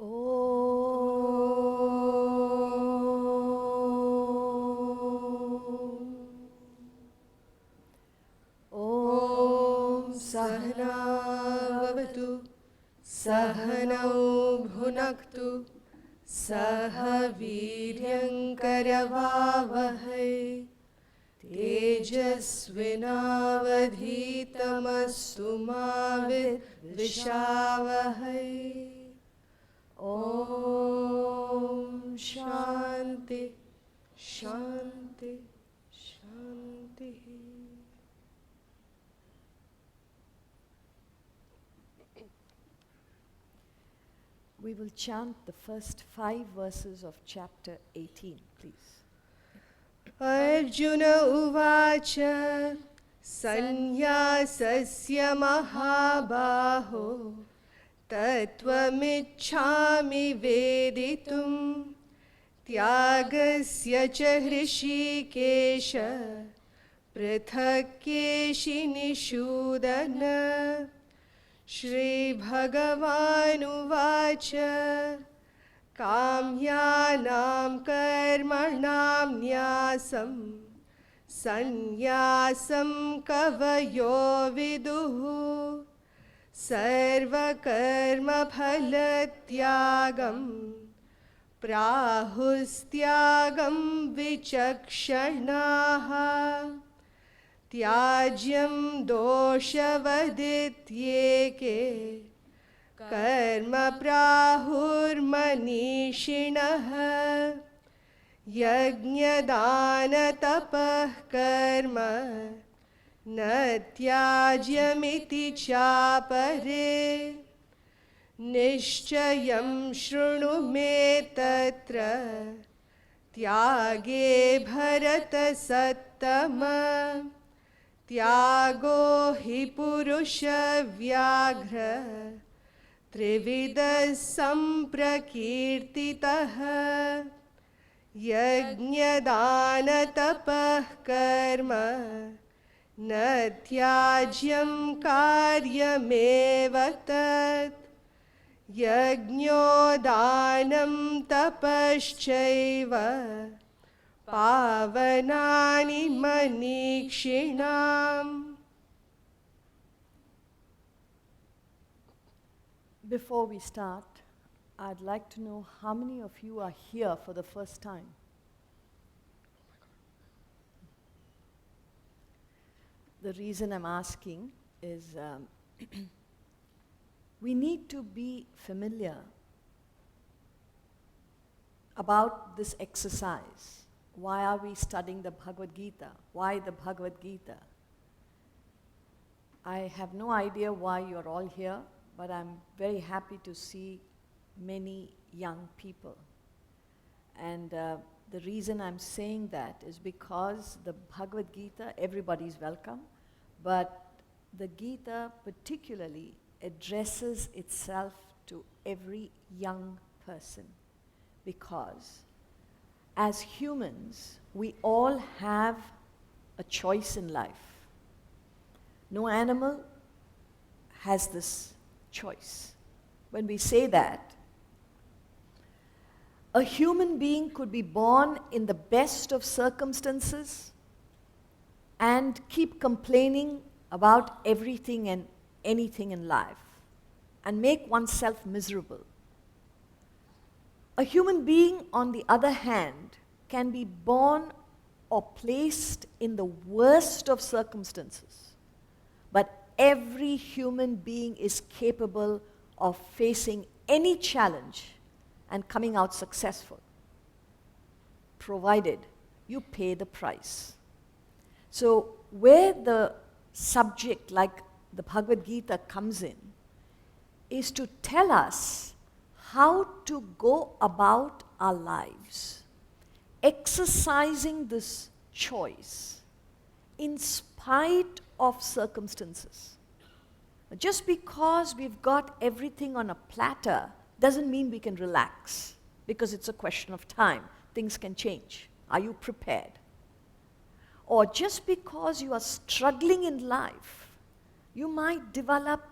Om Sahana Vavatu Sahanau Bhunaktu Sahaviryankaravavahai Tejasvinavadhitamastu ma vidvishavahai. Om Shanti Shanti Shanti. We will chant the first 5 verses of chapter 18, please. Arjuna uvacha sannyasasya mahabaho tattvamichhami veditum tyagasya cha hrishikesha prithakkeshi nishudana. Shri Bhagavan uvacha kamyanam karmanam nyasam sannyasam kavayo viduhu sarva karma phalatyagam prahustyagam vichakshanaha. Tyajyam doshavadityeke karma prahurmanishinaha. Yajnadana tapah karma na tyajyamiti chapare. Nishchayam shrunu me tatra tyage bharata sattama. Tyago hi purusha vyaghra trivida samprakirtitaha. Yajnadana tapah karma na tyajyam karyameva tat. Yajnyodanam tapaschaiva pavanani manikshinam. Before we start, I'd like to know how many of you are here for the first time. The reason I'm asking is we need to be familiar about this exercise. Why are we studying the Bhagavad Gita? Why the Bhagavad Gita? I have no idea why you're all here, but I'm very happy to see many young people. And the reason I'm saying that is because the Bhagavad Gita, everybody's welcome, but the Gita particularly addresses itself to every young person, because as humans, we all have a choice in life. No animal has this choice. When we say that, a human being could be born in the best of circumstances and keep complaining about everything and anything in life and make oneself miserable. A human being, on the other hand, can be born or placed in the worst of circumstances, but every human being is capable of facing any challenge and coming out successful, provided you pay the price. So where the subject like the Bhagavad Gita comes in is to tell us how to go about our lives, exercising this choice in spite of circumstances. Just because we've got everything on a platter doesn't mean we can relax, because it's a question of time. Things can change. Are you prepared? Or just because you are struggling in life, you might develop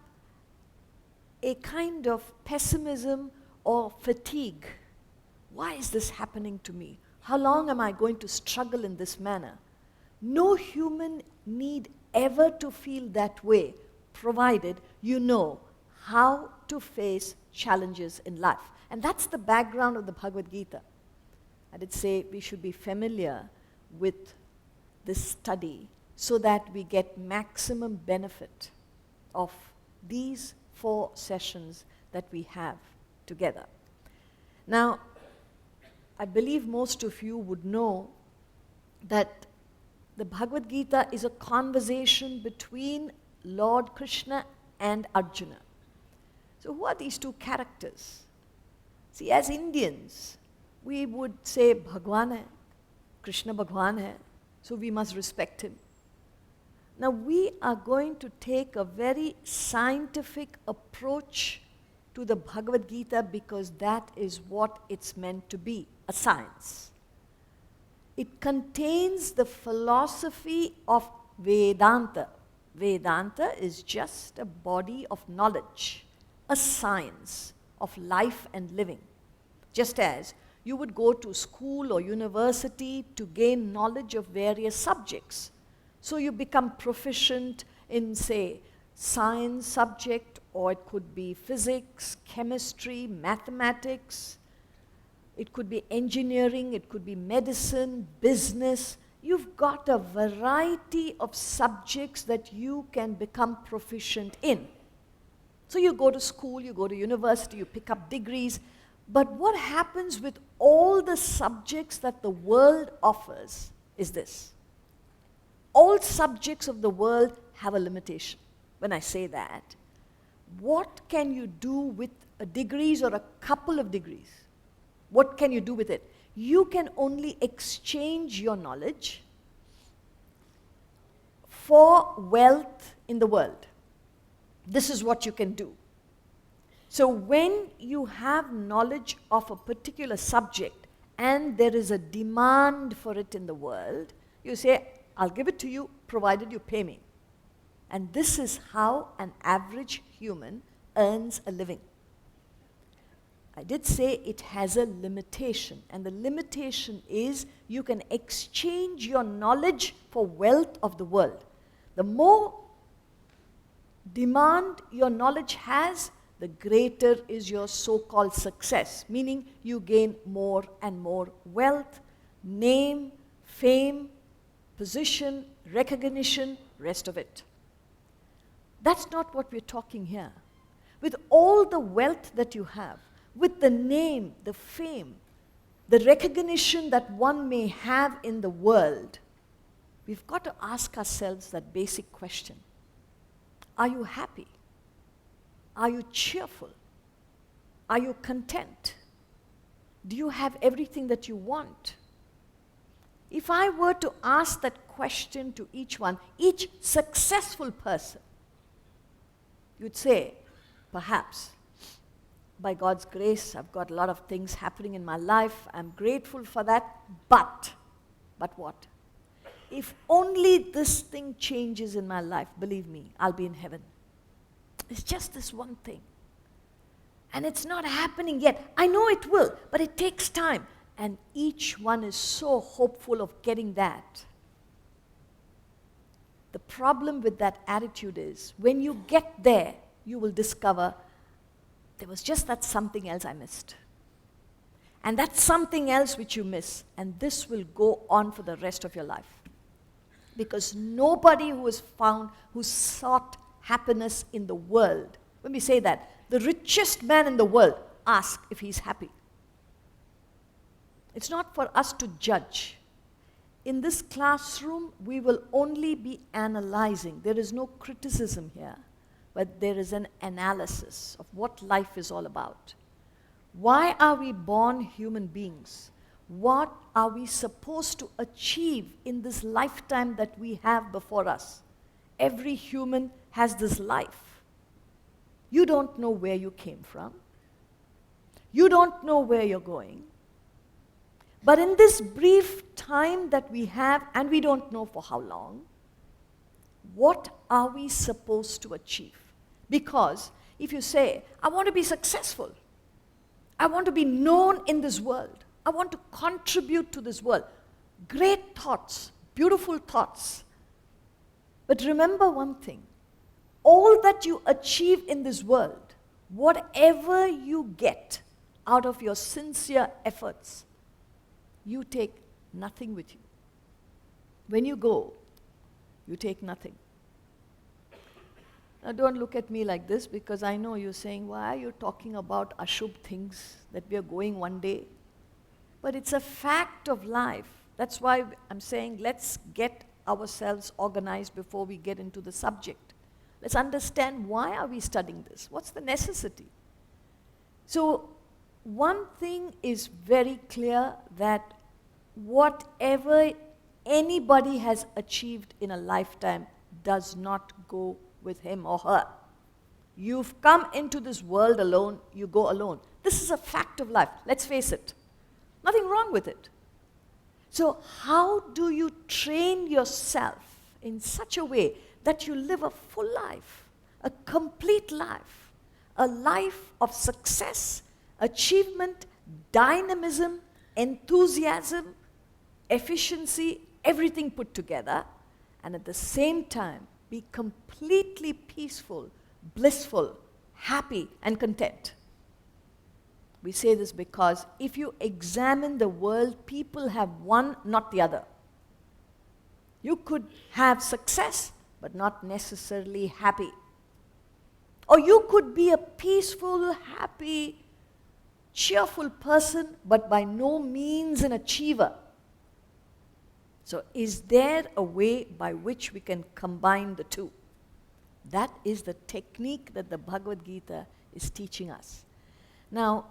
a kind of pessimism or fatigue. Why is this happening to me? How long am I going to struggle in this manner? No human need ever to feel that way, provided you know how to face challenges in life. And that's the background of the Bhagavad Gita. I did say we should be familiar with this study so that we get maximum benefit of these 4 sessions that we have together. Now, I believe most of you would know that the Bhagavad Gita is a conversation between Lord Krsna and Arjuna. So who are these 2 characters? See, as Indians, we would say Bhagwan hai, Krishna Bhagwan hai, so we must respect him. Now we are going to take a very scientific approach to the Bhagavad Gita because that is what it's meant to be, a science. It contains the philosophy of Vedanta. Vedanta is just a body of knowledge, a science of life and living. Just as you would go to school or university to gain knowledge of various subjects. So you become proficient in, say, science subject, or it could be physics, chemistry, mathematics. It could be engineering, it could be medicine, business. You've got a variety of subjects that you can become proficient in. So you go to school, you go to university, you pick up degrees. But what happens with all the subjects that the world offers is this. All subjects of the world have a limitation. When I say that, what can you do with degrees or a couple of degrees? What can you do with it? You can only exchange your knowledge for wealth in the world. This is what you can do. So when you have knowledge of a particular subject and there is a demand for it in the world, you say, I'll give it to you provided you pay me. And this is how an average human earns a living. I did say it has a limitation, and the limitation is you can exchange your knowledge for wealth of the world. The more demand your knowledge has, the greater is your so-called success, meaning you gain more and more wealth, name, fame, position, recognition, rest of it. That's not what we're talking here. With all the wealth that you have, with the name, the fame, the recognition that one may have in the world, we've got to ask ourselves that basic question. Are you happy? Are you cheerful? Are you content? Do you have everything that you want? If I were to ask that question to each one, each successful person, you'd say, perhaps, by God's grace, I've got a lot of things happening in my life. I'm grateful for that, but what? If only this thing changes in my life, believe me, I'll be in heaven. It's just this one thing. And it's not happening yet. I know it will, but it takes time. And each one is so hopeful of getting that. The problem with that attitude is, when you get there, you will discover there was just that something else I missed. And that's something else which you miss. And this will go on for the rest of your life. Because nobody who sought happiness in the world, when we say that, the richest man in the world, ask if he's happy. It's not for us to judge. In this classroom, we will only be analyzing. There is no criticism here, but there is an analysis of what life is all about. Why are we born human beings? What are we supposed to achieve in this lifetime that we have before us? Every human has this life. You don't know where you came from. You don't know where you're going. But in this brief time that we have, and we don't know for how long, what are we supposed to achieve? Because if you say, I want to be successful, I want to be known in this world. I want to contribute to this world. Great thoughts, beautiful thoughts. But remember one thing. All that you achieve in this world, whatever you get out of your sincere efforts, you take nothing with you. When you go, you take nothing. Now don't look at me like this, because I know you're saying, why are you talking about ashubh things, that we are going one day? But it's a fact of life. That's why I'm saying let's get ourselves organized before we get into the subject. Let's understand, why are we studying this? What's the necessity? So one thing is very clear, that whatever anybody has achieved in a lifetime does not go with him or her. You've come into this world alone, you go alone. This is a fact of life. Let's face it. Nothing wrong with it. So how do you train yourself in such a way that you live a full life, a complete life, a life of success, achievement, dynamism, enthusiasm, efficiency, everything put together, and at the same time be completely peaceful, blissful, happy, and content? We say this because if you examine the world, people have one, not the other. You could have success, but not necessarily happy. Or you could be a peaceful, happy, cheerful person, but by no means an achiever. So is there a way by which we can combine the two? That is the technique that the Bhagavad Gita is teaching us. Now,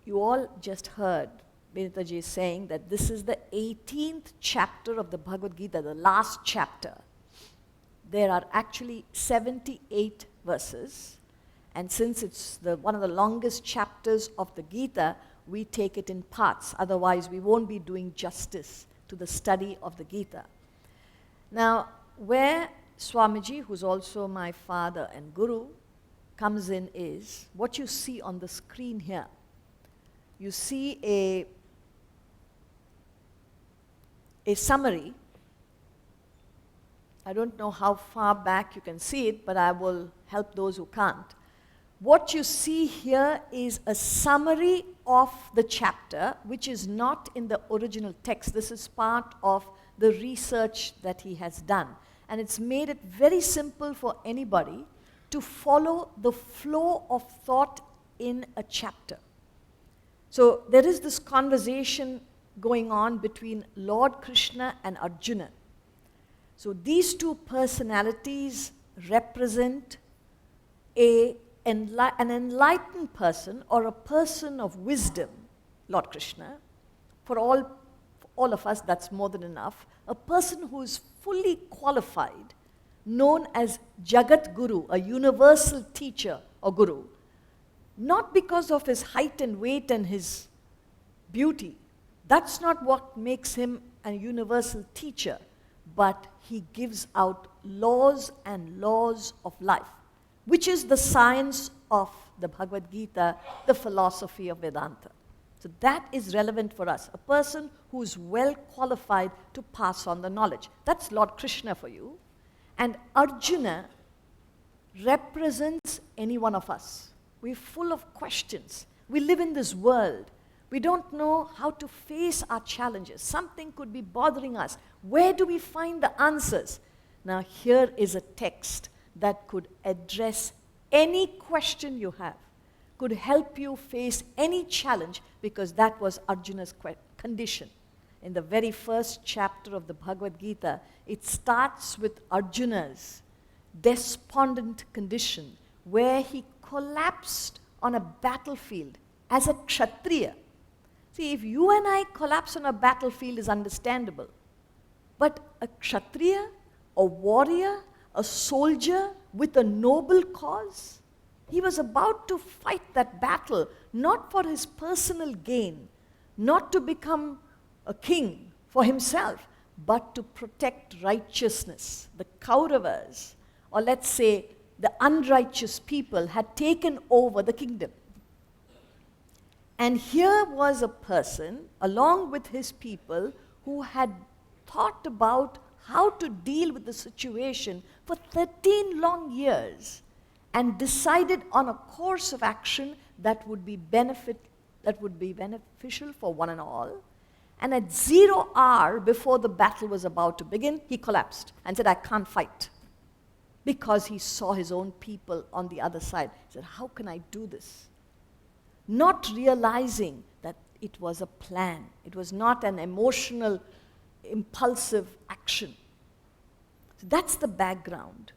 you all just heard Vinitaji saying that this is the 18th chapter of the Bhagavad Gita, the last chapter. There are actually 78 verses, and since it's one of the longest chapters of the Gita, we take it in parts. Otherwise, we won't be doing justice to the study of the Gita. Now, where Swamiji, who's also my father and guru, comes in is what you see on the screen here. You see a summary. I don't know how far back you can see it, but I will help those who can't. What you see here is a summary of the chapter, which is not in the original text. This is part of the research that he has done. And it's made it very simple for anybody to follow the flow of thought in a chapter. So there is this conversation going on between Lord Krsna and Arjuna. So these two personalities represent an enlightened person, or a person of wisdom, Lord Krsna. For all of us, that's more than enough. A person who is fully qualified, known as Jagat Guru, a universal teacher or guru. Not because of his height and weight and his beauty. That's not what makes him a universal teacher, but he gives out laws and laws of life, which is the science of the Bhagavad Gita, the philosophy of Vedanta. So that is relevant for us, a person who is well qualified to pass on the knowledge. That's Lord Krsna for you. And Arjuna represents any one of us. We're full of questions. We live in this world. We don't know how to face our challenges. Something could be bothering us. Where do we find the answers? Now here is a text that could address any question you have, could help you face any challenge, because that was Arjuna's condition. In the very first chapter of the Bhagavad Gita, it starts with Arjuna's despondent condition, where he collapsed on a battlefield as a kshatriya. See, if you and I collapse on a battlefield is understandable. But a kshatriya, a warrior, a soldier with a noble cause, he was about to fight that battle, not for his personal gain, not to become a king for himself, but to protect righteousness. The Kauravas, or let's say the unrighteous people, had taken over the kingdom. And here was a person, along with his people, who had thought about how to deal with the situation for 13 long years and decided on a course of action that would be beneficial for one and all. And at 0 hour before the battle was about to begin, he collapsed and said, I can't fight. Because he saw his own people on the other side. He said, how can I do this? Not realizing that it was a plan. It was not an emotional, impulsive action. So that's the background,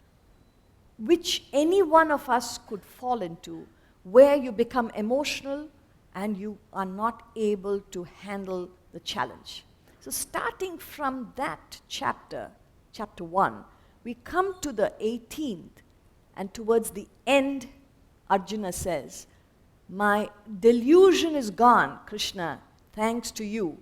which any one of us could fall into, where you become emotional and you are not able to handle the challenge. So starting from that chapter, chapter 1, we come to the 18th, and towards the end, Arjuna says, my delusion is gone, Krishna, thanks to you.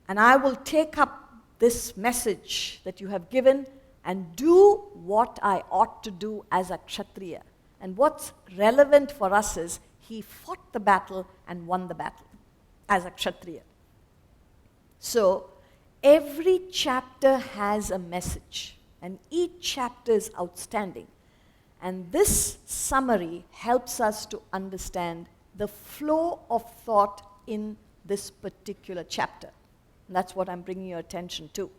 And I will take up this message that you have given and do what I ought to do as a kshatriya. And what's relevant for us is he fought the battle and won the battle as a kshatriya. So every chapter has a message, and each chapter is outstanding. And this summary helps us to understand the flow of thought in this particular chapter. And that's what I'm bringing your attention to.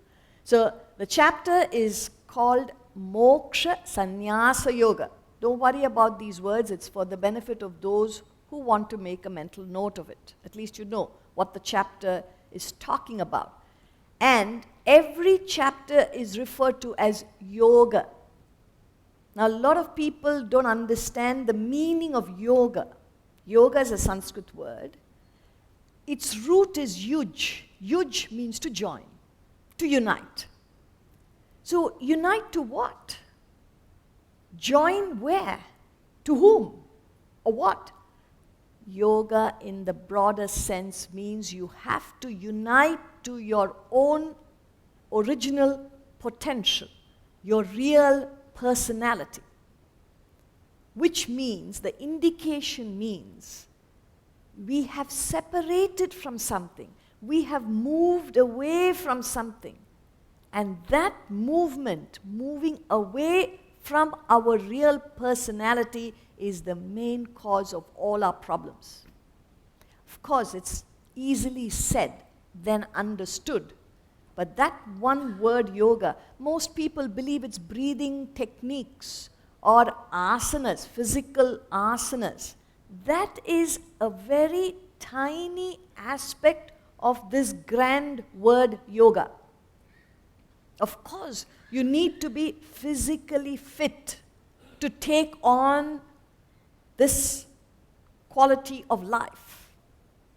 So the chapter is called Moksha Sannyasa Yoga. Don't worry about these words. It's for the benefit of those who want to make a mental note of it. At least you know what the chapter is talking about. And every chapter is referred to as yoga. Now, a lot of people don't understand the meaning of yoga. Yoga is a Sanskrit word. Its root is yuj. Yuj means to join, to unite. So, unite to what? Join where? To whom? Or what? Yoga, in the broader sense, means you have to unite to your own original potential, your real personality, which means, the indication means, we have separated from something, we have moved away from something, and that movement, moving away from our real personality, is the main cause of all our problems. Of course, it's easily said than understood. But that one word, yoga, most people believe it's breathing techniques or asanas, physical asanas. That is a very tiny aspect of this grand word yoga. Of course, you need to be physically fit to take on this quality of life.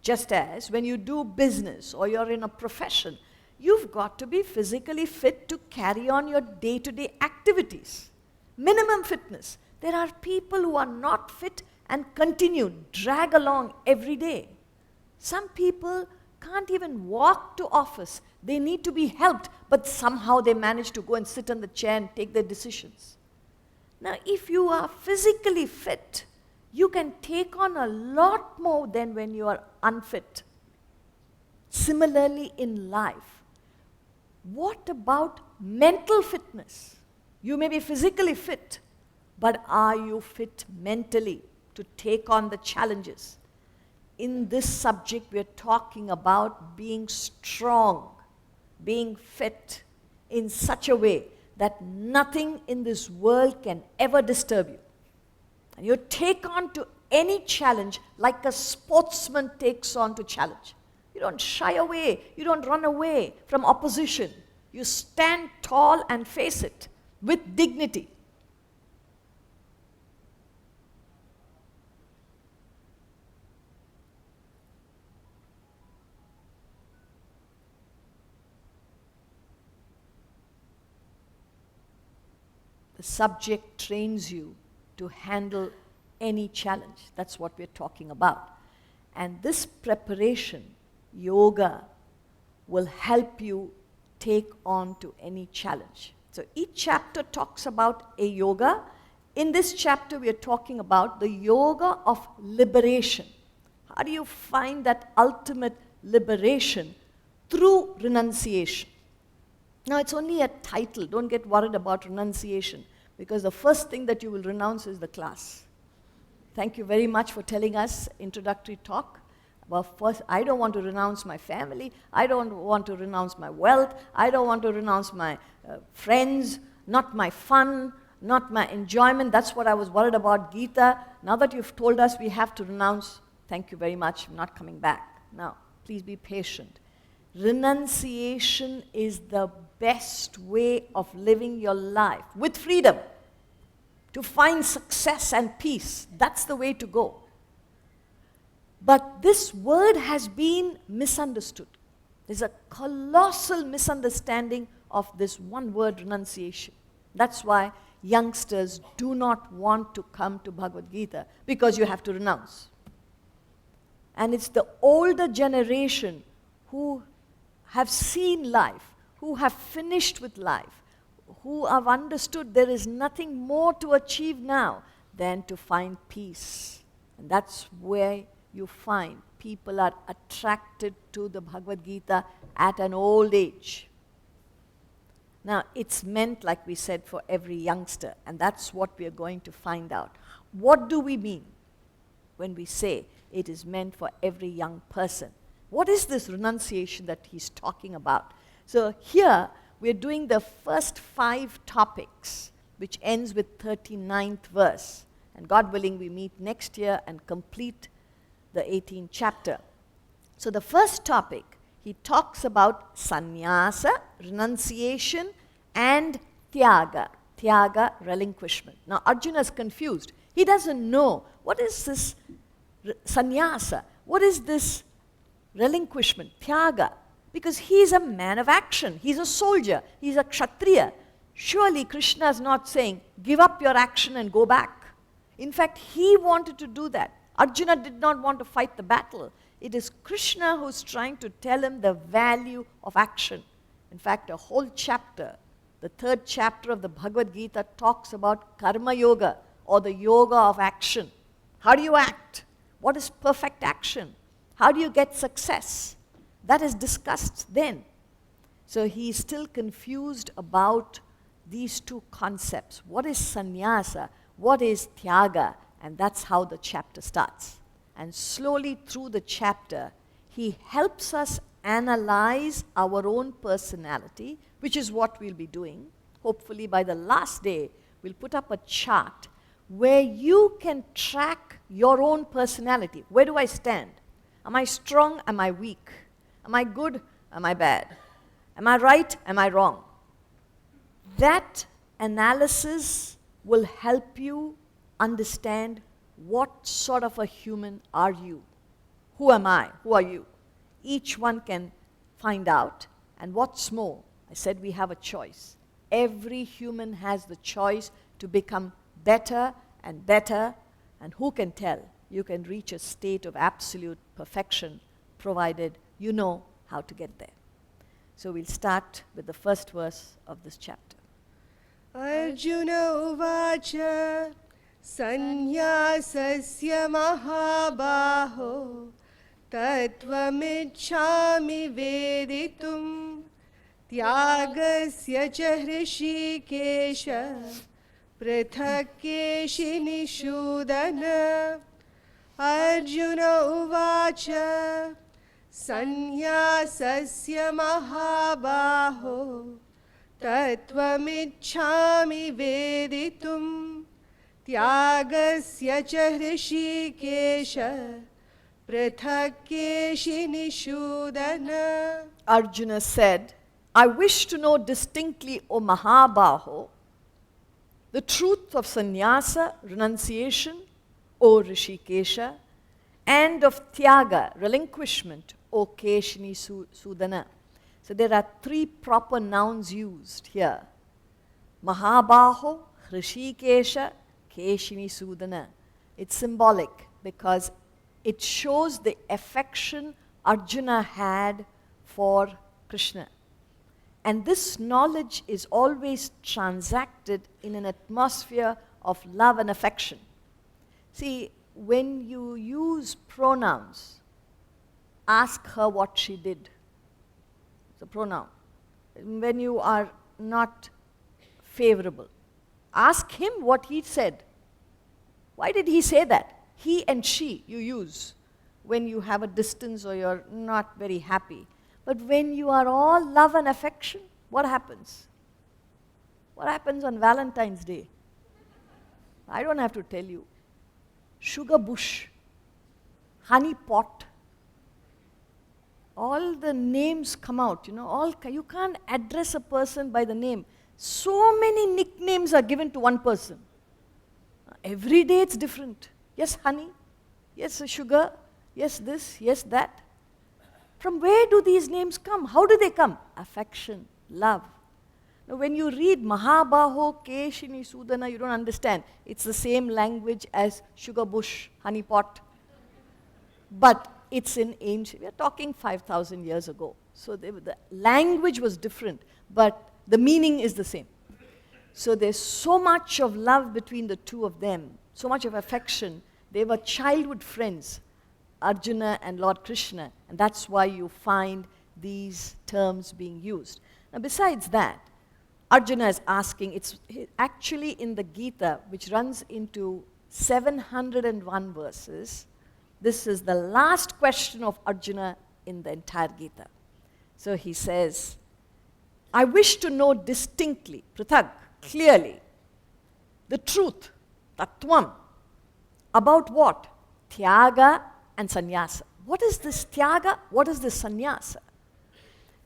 Just as when you do business or you're in a profession, you've got to be physically fit to carry on your day-to-day activities. Minimum fitness. There are people who are not fit and continue, drag along every day. Some people can't even walk to office. They need to be helped, but somehow they manage to go and sit on the chair and take their decisions. Now, if you are physically fit, you can take on a lot more than when you are unfit. Similarly, in life, what about mental fitness? You may be physically fit, but are you fit mentally to take on the challenges? In this subject, we are talking about being strong, being fit in such a way that nothing in this world can ever disturb you. And you take on to any challenge like a sportsman takes on to challenge. You don't shy away. You don't run away from opposition. You stand tall and face it with dignity. The subject trains you to handle any challenge. That's what we're talking about. And this preparation, yoga, will help you take on to any challenge. So each chapter talks about a yoga. In this chapter, we are talking about the yoga of liberation. How do you find that ultimate liberation? Through renunciation. Now, it's only a title. Don't get worried about renunciation, because the first thing that you will renounce is the class. Thank you very much for telling us introductory talk. Well, first, I don't want to renounce my family. I don't want to renounce my wealth. I don't want to renounce my friends, not my fun, not my enjoyment. That's what I was worried about, Gita. Now that you've told us we have to renounce, thank you very much. I'm not coming back. Now, please be patient. Renunciation is the best way of living your life with freedom. To find success and peace, that's the way to go. But this word has been misunderstood. There's a colossal misunderstanding of this one word, renunciation. That's why youngsters do not want to come to Bhagavad Gita, because you have to renounce. And it's the older generation who have seen life, who have finished with life, who have understood there is nothing more to achieve now than to find peace. And that's where you find people are attracted to the Bhagavad Gita at an old age. Now, it's meant, like we said, for every youngster, and that's what we are going to find out. What do we mean when we say it is meant for every young person? What is this renunciation that he's talking about? So here, we're doing the first 5 topics, which ends with 39th verse. And God willing, we meet next year and complete the 18th chapter. So the first topic, he talks about sannyasa, renunciation, and tyaga. Tyaga, relinquishment. Now Arjuna is confused. He doesn't know, what is this sannyasa? What is this relinquishment, tyaga? Because he's a man of action. He's a soldier. He's a kshatriya. Surely Krishna is not saying, give up your action and go back. In fact, he wanted to do that. Arjuna did not want to fight the battle. It is Krishna who's trying to tell him the value of action. In fact, a whole chapter, the 3rd chapter of the Bhagavad Gita, talks about karma yoga, or the yoga of action. How do you act? What is perfect action? How do you get success? That is discussed then. So he is still confused about these 2 concepts. What is sannyasa? What is tyaga? And that's how the chapter starts. And slowly through the chapter, he helps us analyze our own personality, which is what we'll be doing. Hopefully by the last day, we'll put up a chart where you can track your own personality. Where do I stand? Am I strong? Am I weak? Am I good? Am I bad? Am I right? Am I wrong? That analysis will help you understand what sort of a human are you. Who am I? Who are you? Each one can find out. And what's more, I said we have a choice. Every human has the choice to become better and better. And who can tell? You can reach a state of absolute perfection, provided you know how to get there. So we'll start with the first verse of this chapter. Arjuna uvacha sannyasasya mahabaho tattvamichhami veditum tyagasya cha hrishikesha prithakkeshi nishudana. Arjuna uvacha sannyasasya mahabaho tattvamichhami veditum tyagasya cha hrishikesha prithakkeshi nishudana. Arjuna said, I wish to know distinctly, O Mahabaho, the truth of sannyasa, renunciation, O Rishikesha, and of tyaga, relinquishment, O Keshini Sudana. So there are 3 proper nouns used here. Mahabaho, Rishikesha, Keshini Sudana. It's symbolic because it shows the affection Arjuna had for Krishna. And this knowledge is always transacted in an atmosphere of love and affection. See, when you use pronouns, ask her what she did. It's a pronoun. When you are not favorable, ask him what he said. Why did he say that? He and she you use when you have a distance or you're not very happy. But when you are all love and affection, what happens? What happens on Valentine's Day? I don't have to tell you. Sugar bush, honey pot, all the names come out, you can't address a person by the name. So many nicknames are given to one person. Every day it's different. Yes, honey. Yes, sugar. Yes, this. Yes, that. From where do these names come? How do they come? Affection, love. Now, when you read Mahabaho, Keshini, Sudana, you don't understand. It's the same language as sugar bush, honey pot. But it's in ancient, we are talking 5,000 years ago. So the language was different, but the meaning is the same. So there's so much of love between the two of them, so much of affection. They were childhood friends, Arjuna and Lord Krsna, and that's why you find these terms being used. Now besides that, Arjuna is asking, it's actually in the Gita, which runs into 701 verses. This is the last question of Arjuna in the entire Gita. So he says, I wish to know distinctly, prathak, clearly, the truth, tattvam, about what? Tyaga and sannyasa. What is this tyaga? What is this sannyasa?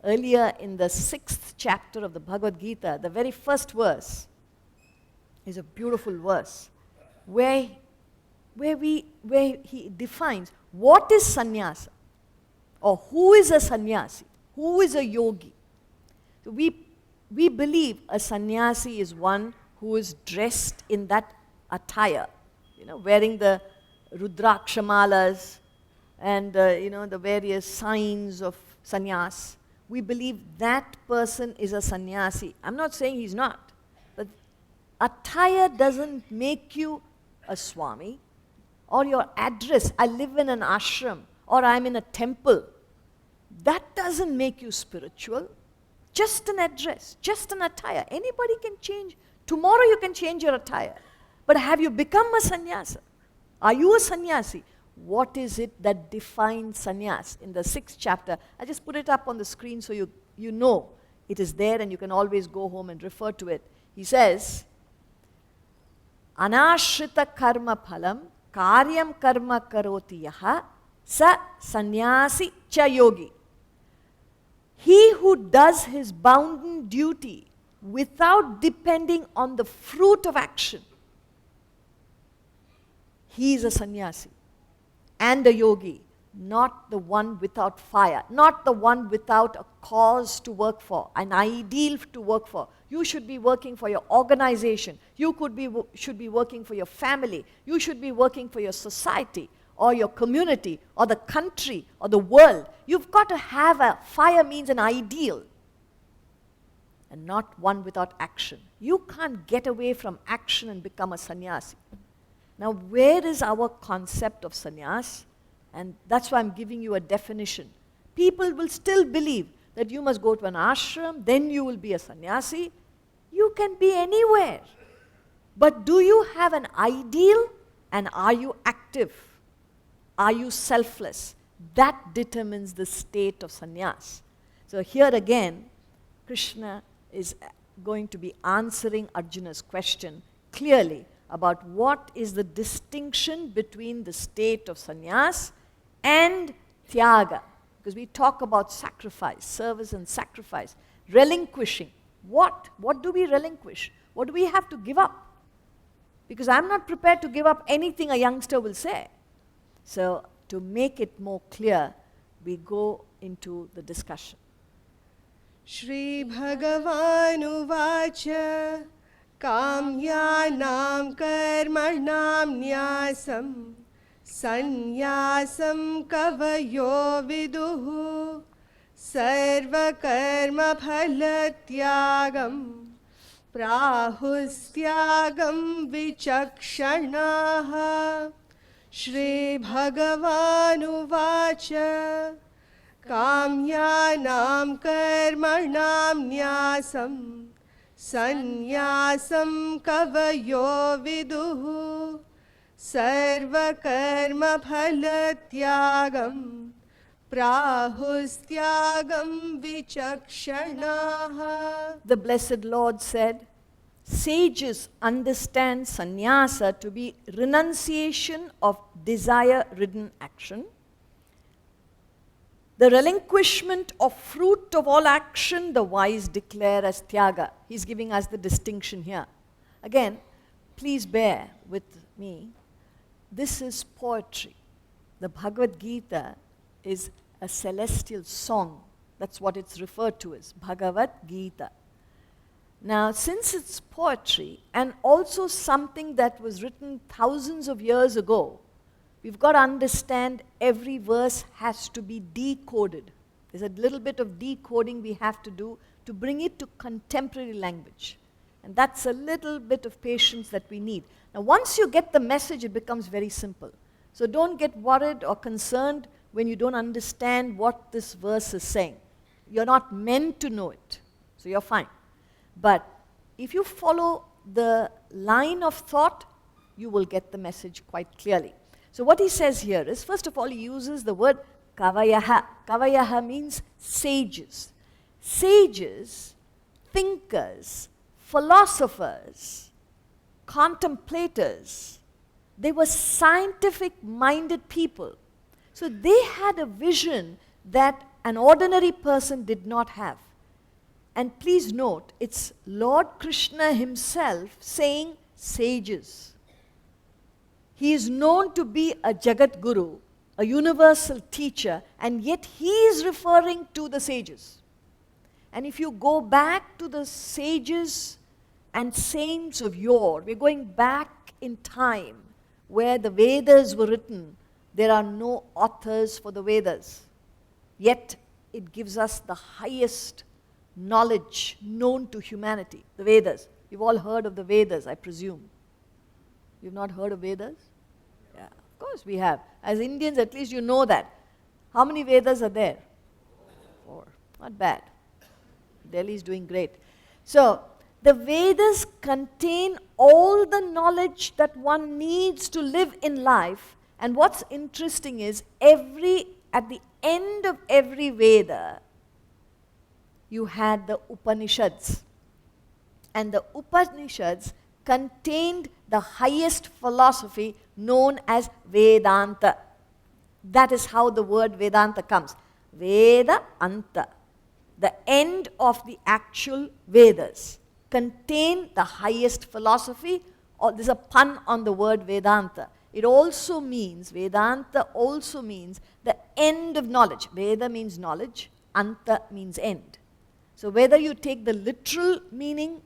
Earlier in the 6th chapter of the Bhagavad Gita, the very first verse is a beautiful verse where he defines what is sannyasa, or who is a sannyasi, who is a yogi. So we believe a sannyasi is one who is dressed in that attire, wearing the rudrakshamalas and the various signs of sannyas. We believe that person is a sannyasi. I'm not saying he's not, but attire doesn't make you a swami. Or your address, I live in an ashram, or I'm in a temple, that doesn't make you spiritual. Just an address, just an attire. Anybody can change. Tomorrow you can change your attire. But have you become a sannyasa? Are you a sannyasi? What is it that defines sannyas? In the 6th chapter, I just put it up on the screen so you know it is there and you can always go home and refer to it. He says, Anashrita karma phalam karyam karma karoti yaha sa sannyasi cha yogi. He who does his bounden duty without depending on the fruit of action, he is a sannyasi and a yogi, not the one without fire, not the one without a cause to work for, an ideal to work for. You should be working for your organization. You should be working for your family. You should be working for your society or your community or the country or the world. You've got to have a fire means an ideal and not one without action. You can't get away from action and become a sannyasi. Now, where is our concept of sannyas? And that's why I'm giving you a definition. People will still believe that you must go to an ashram, then you will be a sannyasi. You can be anywhere. But do you have an ideal and are you active? Are you selfless? That determines the state of sannyas. So here again, Krishna is going to be answering Arjuna's question clearly about what is the distinction between the state of sannyas and tyaga. Because we talk about sacrifice, service and sacrifice, relinquishing. What do we relinquish? What do we have to give up? Because I'm not prepared to give up anything a youngster will say. So to make it more clear, we go into the discussion. Shri Bhagavan Uvacha Kamyanam Karmanam Nyasam Sannyasam Kavayo Viduhu Sarva Karma Phalatyagam Prahustyagam Vichakshanaha श्रीभगवानुवाच काम्यानां कर्मणां न्यासं सन्न्यासं कवयो विदुः सर्वकर्मफलत्यागं प्राहुस्त्यागं विचक्षणाः. The blessed Lord said, sages understand sannyasa to be renunciation of desire-ridden action, the relinquishment of fruit of all action the wise declare as tyaga. He's giving us the distinction here. Again, please bear with me. This is poetry. The Bhagavad Gita is a celestial song. That's what it's referred to as, Bhagavad Gita. Now, since it's poetry and also something that was written thousands of years ago, we've got to understand every verse has to be decoded. There's a little bit of decoding we have to do to bring it to contemporary language. And that's a little bit of patience that we need. Now, once you get the message, it becomes very simple. So don't get worried or concerned when you don't understand what this verse is saying. You're not meant to know it, so you're fine. But if you follow the line of thought, you will get the message quite clearly. So what he says here is, first of all, he uses the word kavayaha. Kavayaha means sages. Sages, thinkers, philosophers, contemplators, they were scientific-minded people. So they had a vision that an ordinary person did not have. And please note, it's Lord Krsna himself saying sages. He is known to be a Jagat Guru, a universal teacher, and yet he is referring to the sages. And if you go back to the sages and saints of yore, we're going back in time where the Vedas were written. There are no authors for the Vedas. Yet it gives us the highest knowledge known to humanity, the Vedas. You've all heard of the Vedas, I presume. You've not heard of Vedas? Yeah, of course we have. As Indians, at least you know that. How many Vedas are there? 4. Not bad. Delhi is doing great. So, the Vedas contain all the knowledge that one needs to live in life. And what's interesting is, at the end of every Veda, you had the Upanishads. And the Upanishads contained the highest philosophy known as Vedanta. That is how the word Vedanta comes. Veda Anta. The end of the actual Vedas contain the highest philosophy. There's a pun on the word Vedanta. It also means, Vedanta also means the end of knowledge. Veda means knowledge, Anta means end. So whether you take the literal meaning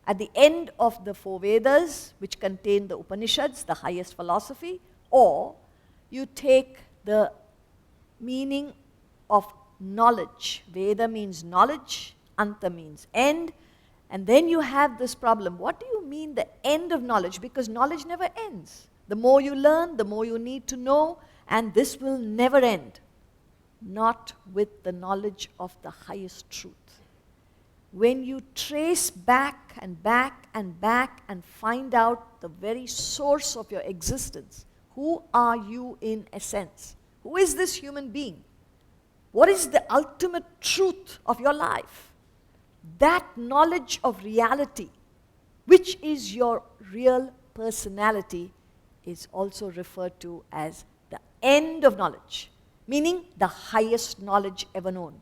at the end of the 4 Vedas, which contain the Upanishads, the highest philosophy, or you take the meaning of knowledge. Veda means knowledge, Anta means end, and then you have this problem. What do you mean the end of knowledge? Because knowledge never ends. The more you learn, the more you need to know, and this will never end. Not with the knowledge of the highest truth. When you trace back and back and back and find out the very source of your existence, who are you in essence? Who is this human being? What is the ultimate truth of your life? That knowledge of reality, which is your real personality, is also referred to as the end of knowledge, meaning the highest knowledge ever known.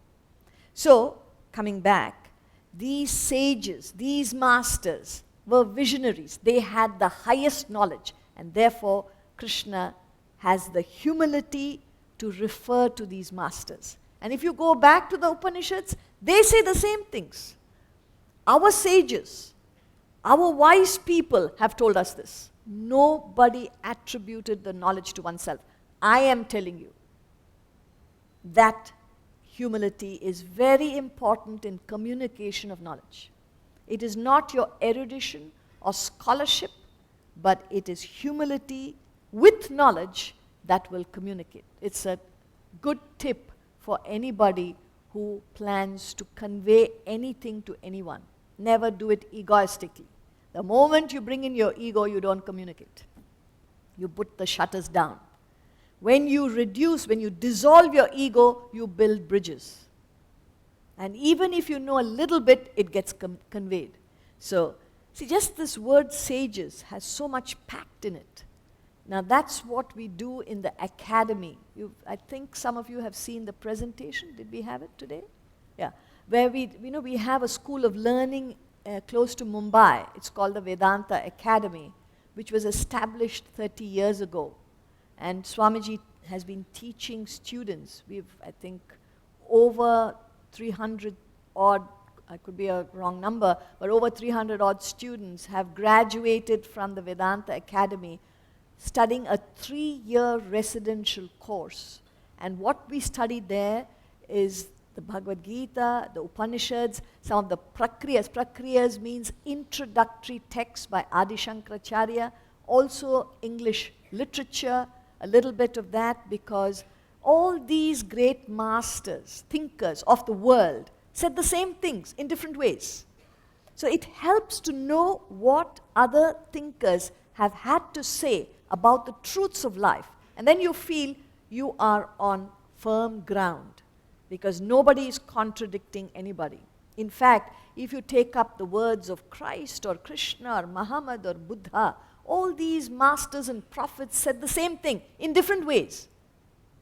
So, coming back, these sages, these masters were visionaries. They had the highest knowledge, and therefore Krishna has the humility to refer to these masters. And if you go back to the Upanishads, they say the same things. Our sages, our wise people have told us this. Nobody attributed the knowledge to oneself. I am telling you that humility is very important in communication of knowledge. It is not your erudition or scholarship, but it is humility with knowledge that will communicate. It's a good tip for anybody who plans to convey anything to anyone. Never do it egoistically. The moment you bring in your ego, you don't communicate. You put the shutters down. When you reduce, when you dissolve your ego, you build bridges. And even if you know a little bit, it gets conveyed. So, see, just this word sages has so much packed in it. Now, that's what we do in the academy. I think some of you have seen the presentation. Did we have it today? Yeah. Where we have a school of learning close to Mumbai. It's called the Vedanta Academy, which was established 30 years ago. And Swamiji has been teaching students. I think, over 300 odd, I could be a wrong number, but over 300 odd students have graduated from the Vedanta Academy studying a 3-year residential course. And what we study there is the Bhagavad Gita, the Upanishads, some of the prakriyas. Prakriyas means introductory texts by Adi Shankaracharya, also English literature, a little bit of that, because all these great masters, thinkers of the world, said the same things in different ways. So it helps to know what other thinkers have had to say about the truths of life. And then you feel you are on firm ground, because nobody is contradicting anybody. In fact, if you take up the words of Christ or Krishna or Muhammad or Buddha, all these masters and prophets said the same thing in different ways.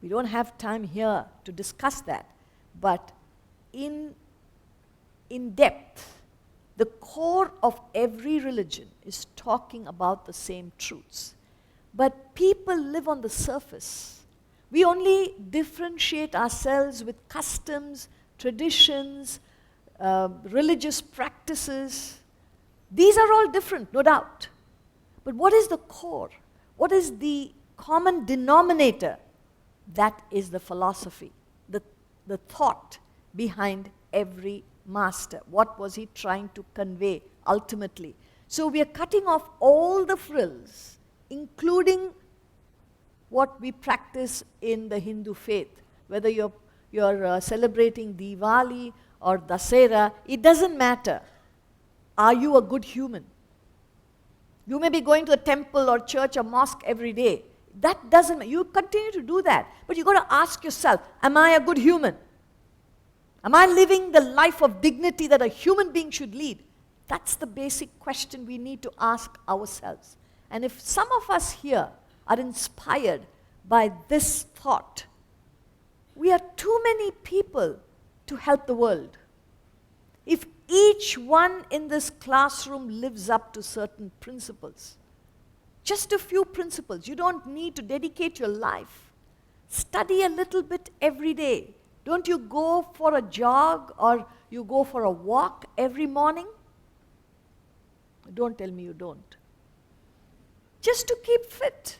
We don't have time here to discuss that. But in depth, the core of every religion is talking about the same truths. But people live on the surface. We only differentiate ourselves with customs, traditions, religious practices. These are all different, no doubt. But what is the core? What is the common denominator? That is the philosophy, the thought behind every master. What was he trying to convey ultimately? So we are cutting off all the frills, including what we practice in the Hindu faith. Whether you're celebrating Diwali or Dasera, it doesn't matter. Are you a good human? You may be going to a temple or church or mosque every day. That doesn't matter. You continue to do that. But you've got to ask yourself, am I a good human? Am I living the life of dignity that a human being should lead? That's the basic question we need to ask ourselves. And if some of us here are inspired by this thought, we are too many people to help the world. If each one in this classroom lives up to certain principles, just a few principles, you don't need to dedicate your life. Study a little bit every day. Don't you go for a jog or you go for a walk every morning? Don't tell me you don't. Just to keep fit.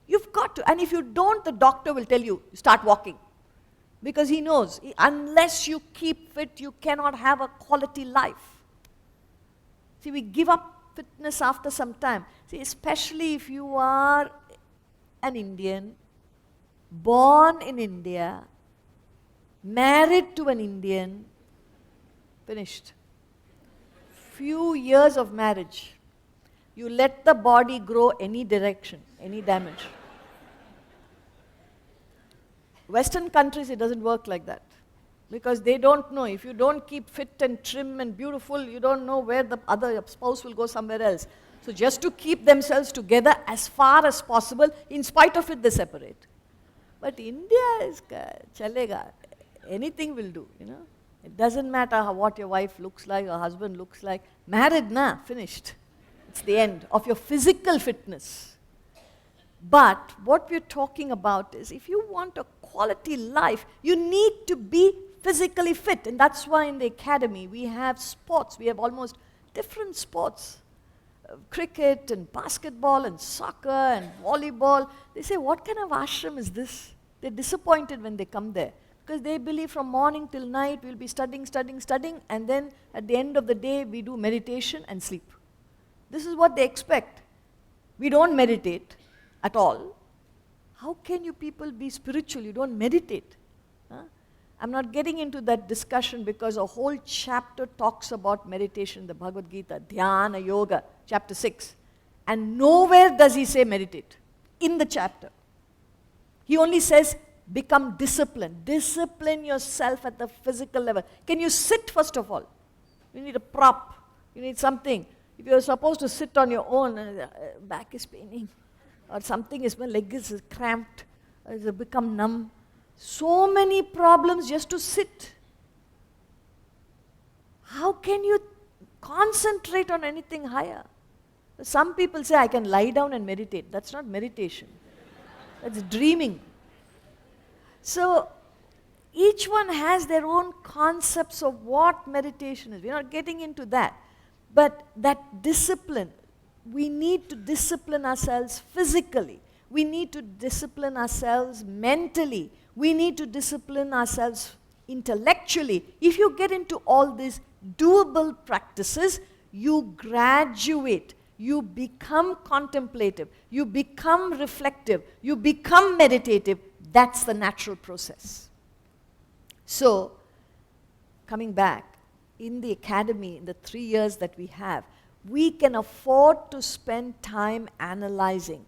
You've got to. And if you don't, the doctor will tell you, start walking. Because he knows, unless you keep fit, you cannot have a quality life. See, we give up fitness after some time. See, especially if you are an Indian, born in India, married to an Indian, finished. Few years of marriage, you let the body grow any direction, any damage. Western countries, it doesn't work like that. Because they don't know. If you don't keep fit and trim and beautiful, you don't know where the other spouse will go somewhere else. So just to keep themselves together as far as possible, in spite of it, they separate. But India is chalega. Anything will do, you know. It doesn't matter what your wife looks like, or husband looks like. Married, finished. It's the end of your physical fitness. But what we're talking about is, if you want a quality life, you need to be physically fit. And that's why in the academy we have sports. We have almost different sports. Cricket and basketball and soccer and volleyball. They say, what kind of ashram is this? They're disappointed when they come there. Because they believe from morning till night we'll be studying, and then at the end of the day we do meditation and sleep. This is what they expect. We don't meditate. at all, how can you people be spiritual? You don't meditate. Huh? I'm not getting into that discussion because a whole chapter talks about meditation, the Bhagavad Gita, Dhyana Yoga, chapter 6. And nowhere does he say meditate in the chapter. He only says, become disciplined. Discipline yourself at the physical level. Can you sit first of all? You need a prop. You need something. If you're supposed to sit on your own, back is paining, or something is, my leg is cramped, it's become numb. So many problems just to sit. How can you concentrate on anything higher? Some people say, I can lie down and meditate. That's not meditation. That's dreaming. So, each one has their own concepts of what meditation is. We're not getting into that. But that discipline, we need to discipline ourselves physically. We need to discipline ourselves mentally. We need to discipline ourselves intellectually. If you get into all these doable practices, you graduate. You become contemplative. You become reflective. You become meditative. That's the natural process. So, coming back, in the academy, in the 3 years that we have, we can afford to spend time analyzing.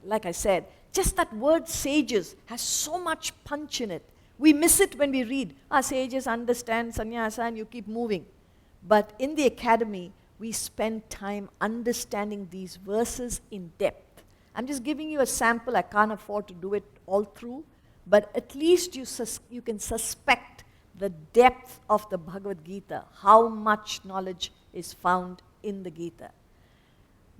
Like I said, just that word sages has so much punch in it. We miss it when we read, sages understand sannyasa, and you keep moving. But in the academy, we spend time understanding these verses in depth. I'm just giving you a sample. I can't afford to do it all through, but at least you can suspect the depth of the Bhagavad Gita, how much knowledge is found in the Gita.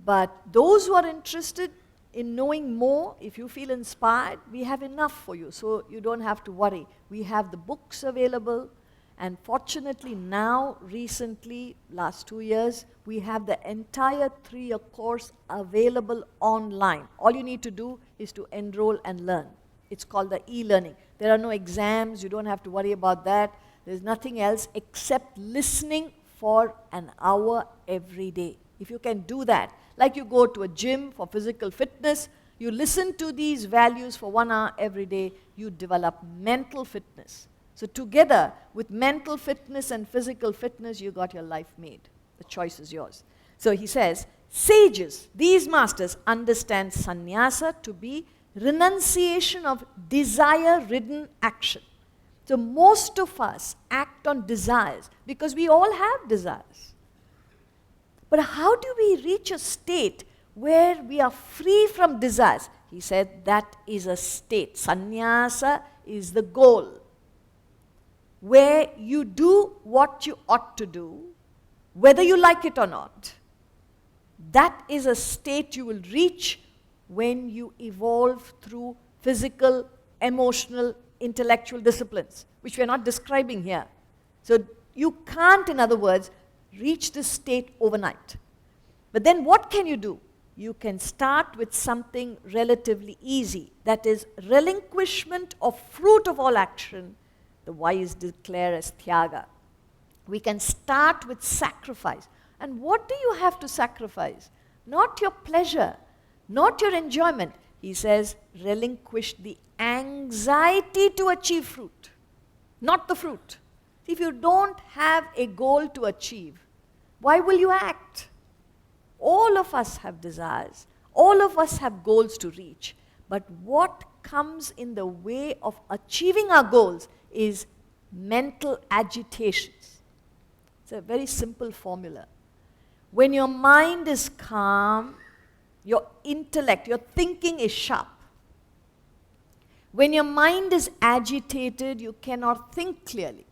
But those who are interested in knowing more, if you feel inspired, we have enough for you, so you don't have to worry. We have the books available, and fortunately now, recently, last 2 years, we have the entire 3-year course available online. All you need to do is to enroll and learn. It's called the e-learning. There are no exams, you don't have to worry about that. There's nothing else except listening for an hour every day. If you can do that, like you go to a gym for physical fitness, you listen to these values for 1 hour every day, you develop mental fitness. So together, with mental fitness and physical fitness, you got your life made. The choice is yours. So he says, sages, these masters, understand sannyasa to be renunciation of desire-ridden action. So most of us act on desires because we all have desires. But how do we reach a state where we are free from desires? He said that is a state. Sannyasa is the goal, where you do what you ought to do, whether you like it or not. That is a state you will reach when you evolve through physical, emotional, intellectual disciplines, which we are not describing here. So you can't, in other words, reach this state overnight. But then what can you do? You can start with something relatively easy, that is relinquishment of fruit of all action, the wise declare as Tyaga. We can start with sacrifice. And what do you have to sacrifice? Not your pleasure, not your enjoyment. He says, relinquish the anxiety to achieve fruit, not the fruit. If you don't have a goal to achieve, why will you act? All of us have desires. All of us have goals to reach. But what comes in the way of achieving our goals is mental agitations. It's a very simple formula. When your mind is calm, your intellect, your thinking is sharp. When your mind is agitated, you cannot think clearly.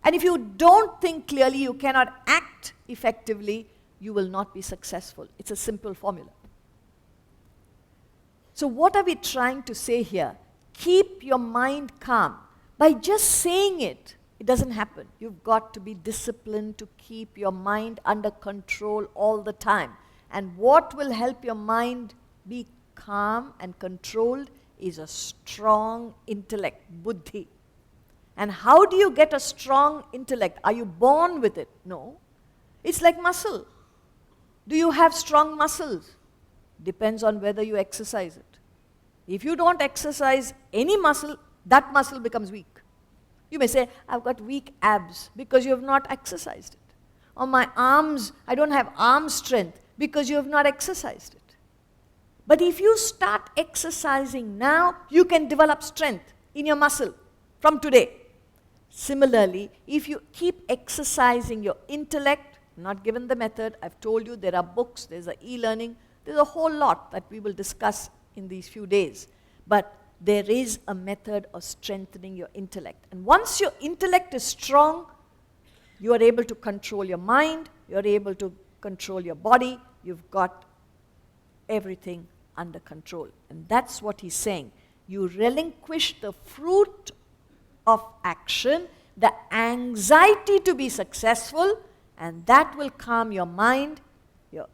And if you don't think clearly, you cannot act effectively, you will not be successful. It's a simple formula. So what are we trying to say here? Keep your mind calm. By just saying it, it doesn't happen. You've got to be disciplined to keep your mind under control all the time. And what will help your mind be calm and controlled is a strong intellect, buddhi. And how do you get a strong intellect? Are you born with it? No. It's like muscle. Do you have strong muscles? Depends on whether you exercise it. If you don't exercise any muscle, that muscle becomes weak. You may say, I've got weak abs because you have not exercised it. Or my arms, I don't have arm strength because you have not exercised it. But if you start exercising now, you can develop strength in your muscle from today. Similarly, if you keep exercising your intellect, not given the method, I've told you there are books, there's an e-learning, there's a whole lot that we will discuss in these few days. But there is a method of strengthening your intellect. And once your intellect is strong, you are able to control your mind, you're able to control your body, you've got everything under control. And that's what he's saying. You relinquish the fruit of action, the anxiety to be successful, and that will calm your mind.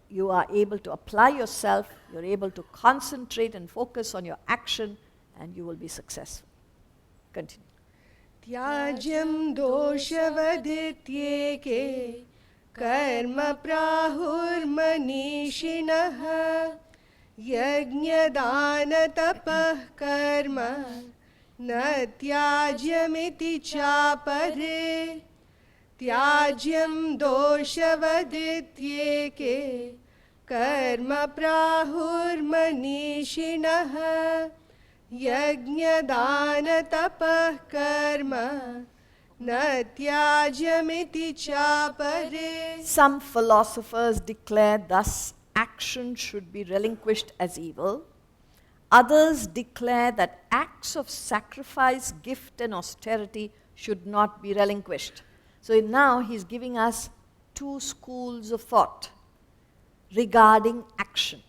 You are able to apply yourself, you're able to concentrate and focus on your action, and you will be successful. Continue. त्याज्यं दोषवदित्येके कर्म प्राहुर्मनीषिणः यज्ञदानतपः कर्म न त्याज्यमिति चापरे त्याज्यं दोषवदित्येके कर्म प्राहुर्मनीषिणः यज्ञदानतपः कर्म न त्याज्यमिति चापरे. Some philosophers declare thus action should be relinquished as evil. Others declare that acts of sacrifice, gift and austerity should not be relinquished. So now he's giving us two schools of thought regarding action.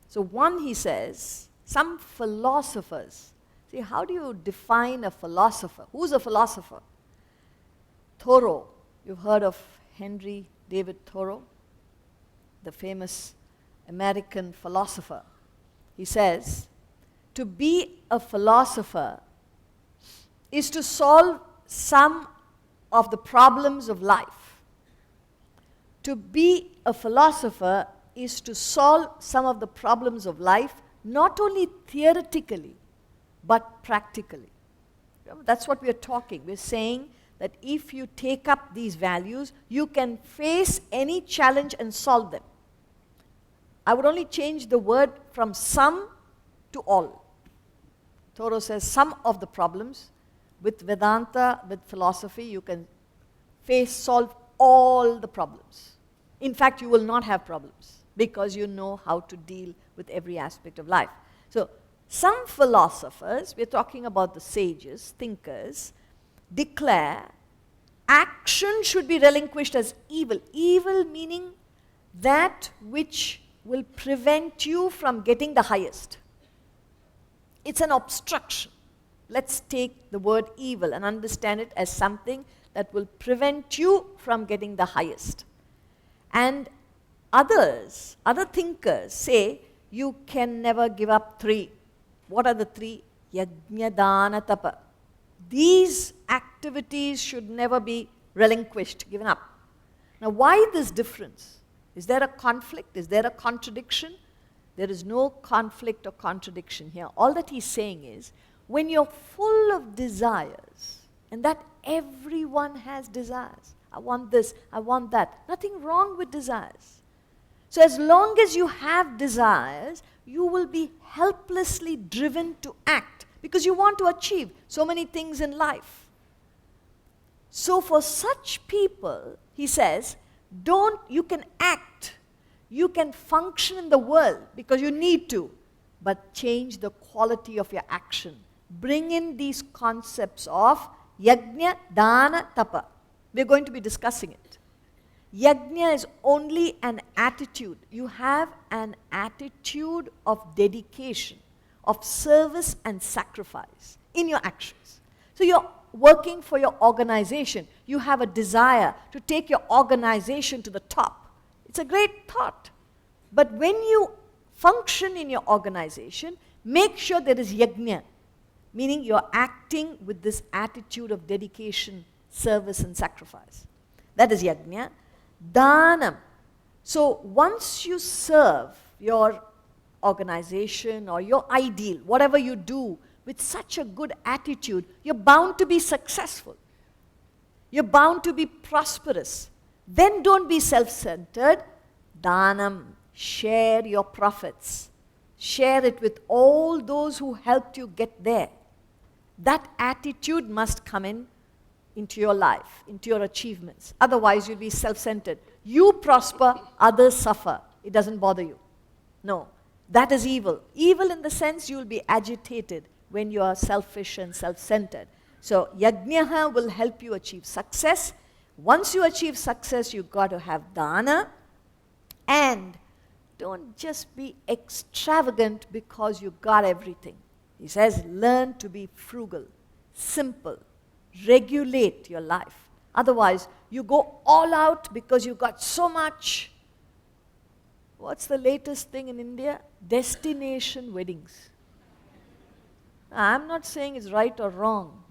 So one, he says, some philosophers, see, how do you define a philosopher? Who's a philosopher? Thoreau, you've heard of Henry David Thoreau, the famous American philosopher. He says, to be a philosopher is to solve some of the problems of life. To be a philosopher is to solve some of the problems of life, not only theoretically, but practically. That's what we are talking. We're saying that if you take up these values, you can face any challenge and solve them. I would only change the word from some to all. Thoreau says some of the problems. With Vedanta, with philosophy, you can solve all the problems. In fact, you will not have problems because you know how to deal with every aspect of life. So, some philosophers, we're talking about the sages, thinkers, declare action should be relinquished as evil. Evil meaning that which will prevent you from getting the highest. It's an obstruction. Let's take the word evil and understand it as something that will prevent you from getting the highest. And other thinkers say you can never give up three. What are the three? Yajna, dana, tapa. These activities should never be relinquished, given up. Now, why this difference? Is there a conflict? Is there a contradiction? There is no conflict or contradiction here. All that he's saying is, when you're full of desires, and that everyone has desires. I want this, I want that. Nothing wrong with desires. So as long as you have desires, you will be helplessly driven to act because you want to achieve so many things in life. So for such people, he says, you can act, you can function in the world because you need to, but change the quality of your action. Bring in these concepts of yajna, dana, tapa. We're going to be discussing it. Yajna is only an attitude. You have an attitude of dedication, of service and sacrifice in your actions. So you're working for your organization. You have a desire to take your organization to the top. It's a great thought. But when you function in your organization, make sure there is yajna, meaning you're acting with this attitude of dedication, service and sacrifice. That is yajna. Danam. So once you serve your organization or your ideal, whatever you do, with such a good attitude, you're bound to be successful. You're bound to be prosperous. Then don't be self-centered. Dhanam, share your profits. Share it with all those who helped you get there. That attitude must come into your life, into your achievements. Otherwise, you'll be self-centered. You prosper, others suffer. It doesn't bother you. No, that is evil. Evil in the sense you'll be agitated when you are selfish and self-centered. So, yajnaha will help you achieve success. Once you achieve success, you've got to have dana. And don't just be extravagant because you got everything. He says, learn to be frugal, simple, regulate your life. Otherwise, you go all out because you got so much. What's the latest thing in India? Destination weddings. I'm not saying it's right or wrong.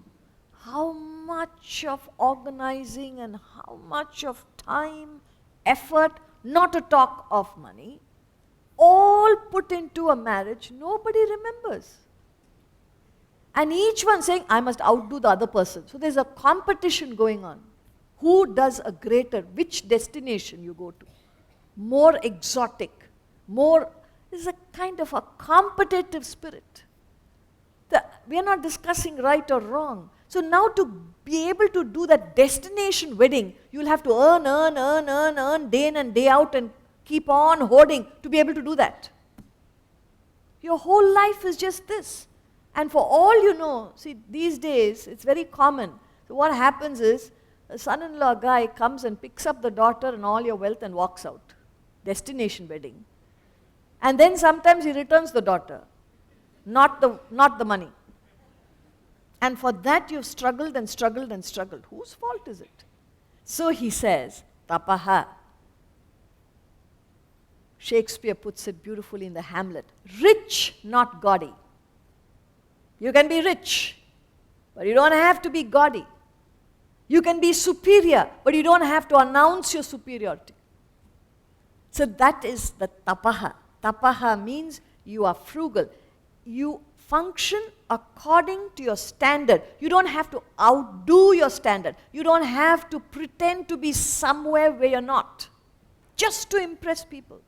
How much of organizing and how much of time, effort, not to talk of money, all put into a marriage, nobody remembers. And each one saying, I must outdo the other person. So there's a competition going on. Who does a greater, which destination you go to? More exotic, more, there's a kind of a competitive spirit. We are not discussing right or wrong. So now to be able to do that destination wedding, you'll have to earn day in and day out and keep on hoarding to be able to do that. Your whole life is just this. And for all you know, see, these days, it's very common. So what happens is, a son-in-law guy comes and picks up the daughter and all your wealth and walks out. Destination wedding. And then sometimes he returns the daughter, not the money. And for that you've struggled and struggled and struggled. Whose fault is it? So he says, tapaha. Shakespeare puts it beautifully in the Hamlet. Rich, not gaudy. You can be rich, but you don't have to be gaudy. You can be superior, but you don't have to announce your superiority. So that is the tapaha. Tapaha means you are frugal. You function according to your standard. You don't have to outdo your standard. You don't have to pretend to be somewhere where you're not, just to impress people.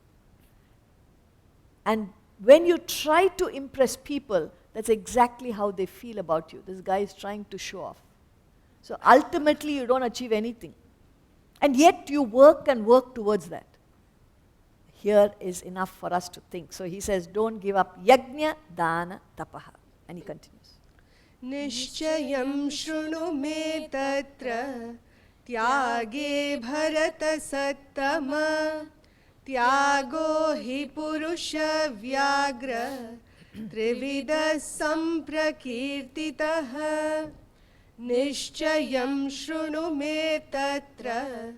And when you try to impress people, that's exactly how they feel about you. This guy is trying to show off. So ultimately, you don't achieve anything. And yet you work and work towards that. Here is enough for us to think. So he says, don't give up yajna, dana, tapaha. And he continues. Nishchayam shrunu me tatra tyage bharata sattama tyago hi purusha vyagra trivida samprakirtitah Nishchayam shrunu me tatra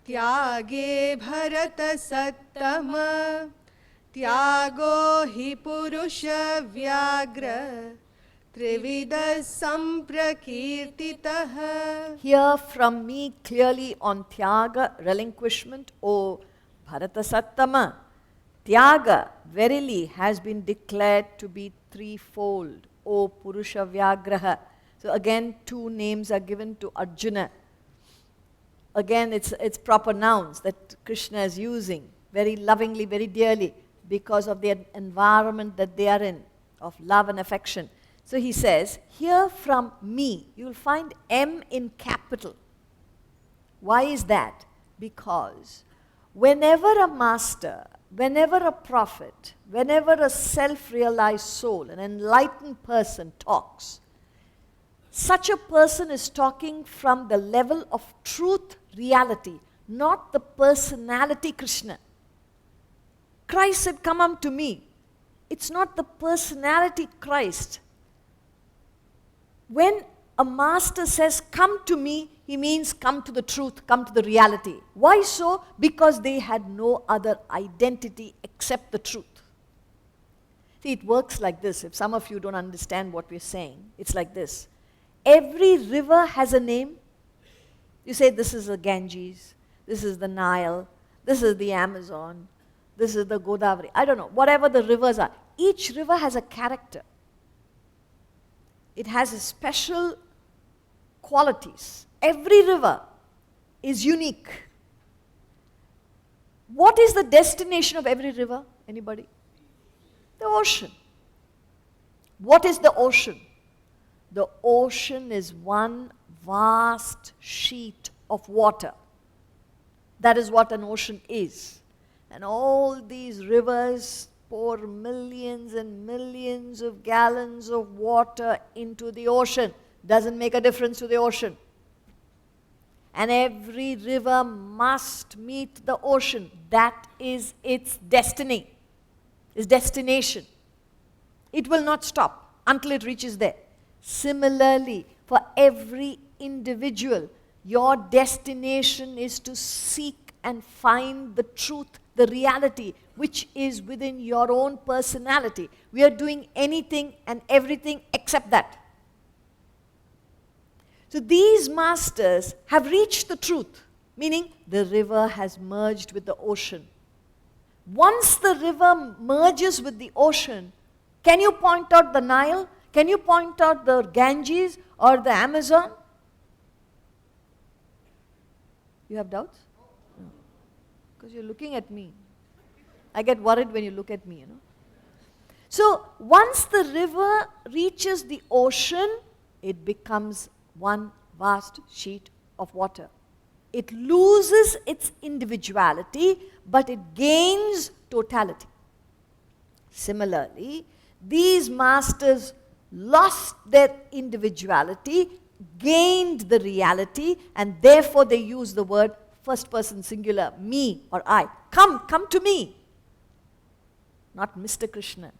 Tyage bharata sattama Tyago hi purusha vyagra Trivida samprakirtitah. Hear from me clearly on Tyaga, relinquishment, O Bharata Sattama. Tyaga verily has been declared to be threefold, O Purusha Vyagraha. So again, two names are given to Arjuna. Again, it's proper nouns that Krishna is using very lovingly, very dearly, because of the environment that they are in, of love and affection. So he says, hear from me. You'll find M in capital. Why is that? Because whenever a master, whenever a prophet, whenever a self-realized soul, an enlightened person talks, such a person is talking from the level of truth, reality, not the personality Krishna. Christ said, come unto me. It's not the personality Christ. When a master says, come to me, he means come to the truth, come to the reality. Why so? Because they had no other identity except the truth. See, it works like this. If some of you don't understand what we're saying, it's like this. Every river has a name. You say, this is the Ganges, this is the Nile, this is the Amazon, This is the Godavari. I don't know, whatever the rivers are. Each river has a character. It has a special qualities. Every river is unique. What is the destination of every river? Anybody? The ocean. What is the ocean? The ocean is one vast sheet of water. That is what an ocean is. And all these rivers pour millions and millions of gallons of water into the ocean. Doesn't make a difference to the ocean. And every river must meet the ocean. That is its destiny, its destination. It will not stop until it reaches there. Similarly, for every individual, your destination is to seek and find the truth, the reality, which is within your own personality. We are doing anything and everything except that. So these masters have reached the truth, meaning the river has merged with the ocean. Once the river merges with the ocean, can you point out the Nile? Can you point out the Ganges or the Amazon? You have doubts? No. Because you're looking at me. I get worried when you look at me, So once the river reaches the ocean, it becomes one vast sheet of water. It loses its individuality, but it gains totality. Similarly, these masters lost their individuality, gained the reality, and therefore they use the word first person singular, me or I. Come to me. Not Mr. Krishna.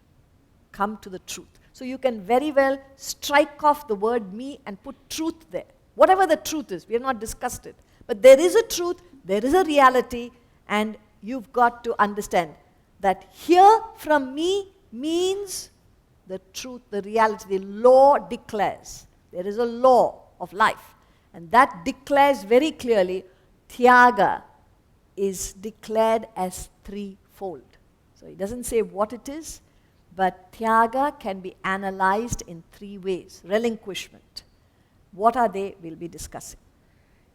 Come to the truth. So you can very well strike off the word me and put truth there. Whatever the truth is, we have not discussed it. But there is a truth, there is a reality, and you've got to understand that here from me means the truth, the reality. The law declares. There is a law of life. And that declares very clearly, Tyaga is declared as threefold. So it doesn't say what it is, but Tyaga can be analyzed in three ways. Relinquishment. What are they? We'll be discussing.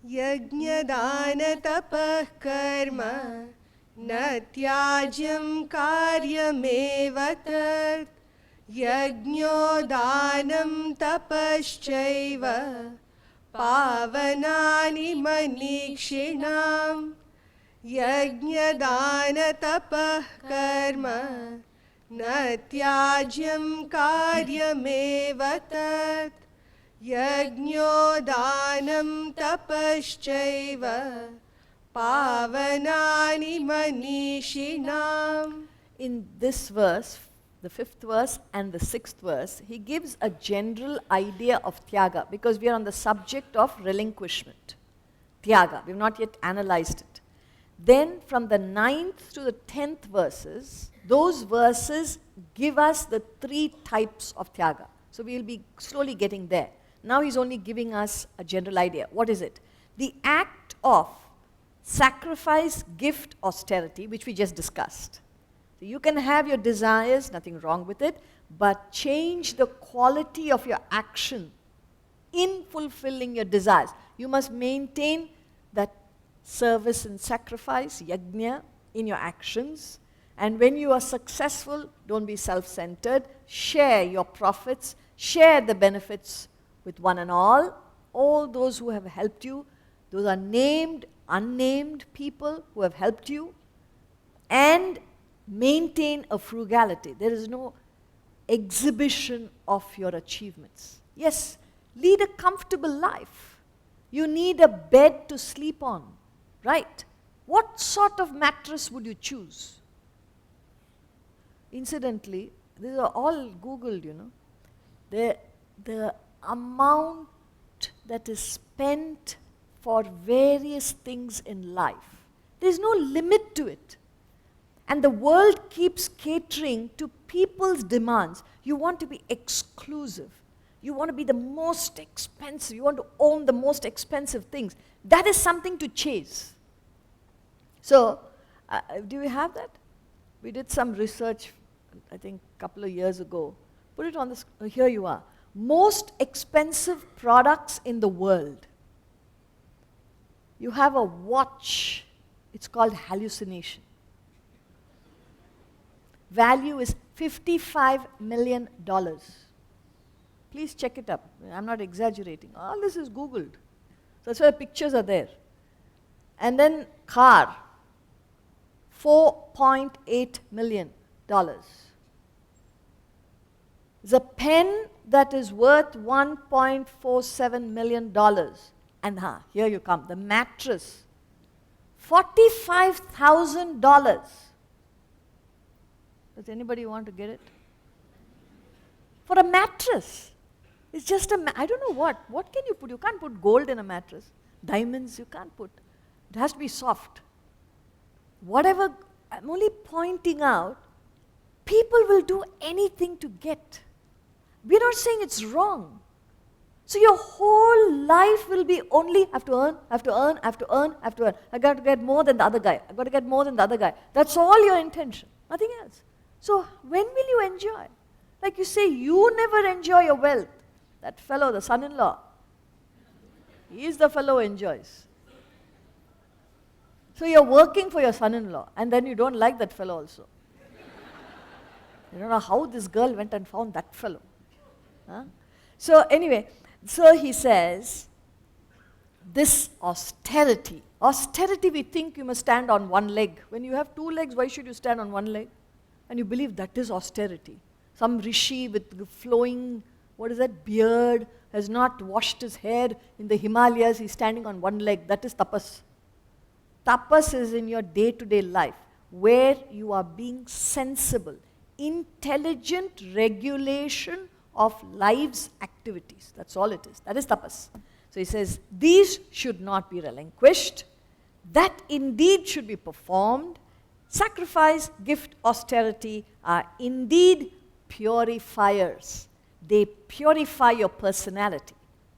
Yajna dana tapah karma na tyajyam karyameva tat yajno danam tapaschaiva pavanani manikshinam yajna dana tapah karma na tyajyam karyameva tat yajno danam tapaschaiva pavanani manishinam. In this verse, the 5th verse and the 6th verse, he gives a general idea of Tyaga because we are on the subject of relinquishment. Tyaga, we have not yet analyzed it. Then from the 9th to the 10th verses, those verses give us the three types of Tyaga. So we will be slowly getting there. Now he's only giving us a general idea. What is it? The act of sacrifice, gift, austerity, which we just discussed. So you can have your desires, nothing wrong with it, but change the quality of your action in fulfilling your desires. You must maintain that service and sacrifice, yajna, in your actions. And when you are successful, don't be self-centered. Share your profits, share the benefits with one and all those who have helped you. Those are named, unnamed people who have helped you. And maintain a frugality. There is no exhibition of your achievements. Yes, lead a comfortable life. You need a bed to sleep on, right? What sort of mattress would you choose? Incidentally, these are all Googled, The amount that is spent for various things in life, there's no limit to it. And the world keeps catering to people's demands. You want to be exclusive. You want to be the most expensive. You want to own the most expensive things. That is something to chase. So, do we have that? We did some research, I think a couple of years ago. Put it on the here you are. Most expensive products in the world. You have a watch, it's called hallucination. Value is $55 million. Please check it up. I'm not exaggerating. All this is Googled. So that's why the pictures are there. And then car, $4.8 million. There's a pen that is worth $1.47 million. And here you come, the mattress, $45,000. Does anybody want to get it? For a mattress. It's just I don't know what. What can you put? You can't put gold in a mattress. Diamonds you can't put. It has to be soft. Whatever, I'm only pointing out, people will do anything to get. We're not saying it's wrong. So your whole life will be only, I have to earn, I have to earn, I have to earn, I have to earn. I got to get more than the other guy. I got to get more than the other guy. That's all your intention. Nothing else. So when will you enjoy? Like you say, you never enjoy your wealth. That fellow, the son-in-law, he is the fellow who enjoys. So you're working for your son-in-law, and then you don't like that fellow also. You don't know how this girl went and found that fellow. Huh? So anyway, so he says, this austerity we think you must stand on one leg. When you have two legs, why should you stand on one leg? And you believe that is austerity. Some rishi with flowing, beard, has not washed his hair in the Himalayas, he's standing on one leg. That is tapas. Tapas is in your day-to-day life, where you are being sensible, intelligent regulation of life's activities. That's all it is. That is tapas. So he says, these should not be relinquished. That indeed should be performed. Sacrifice, gift, austerity are indeed purifiers. They purify your personality.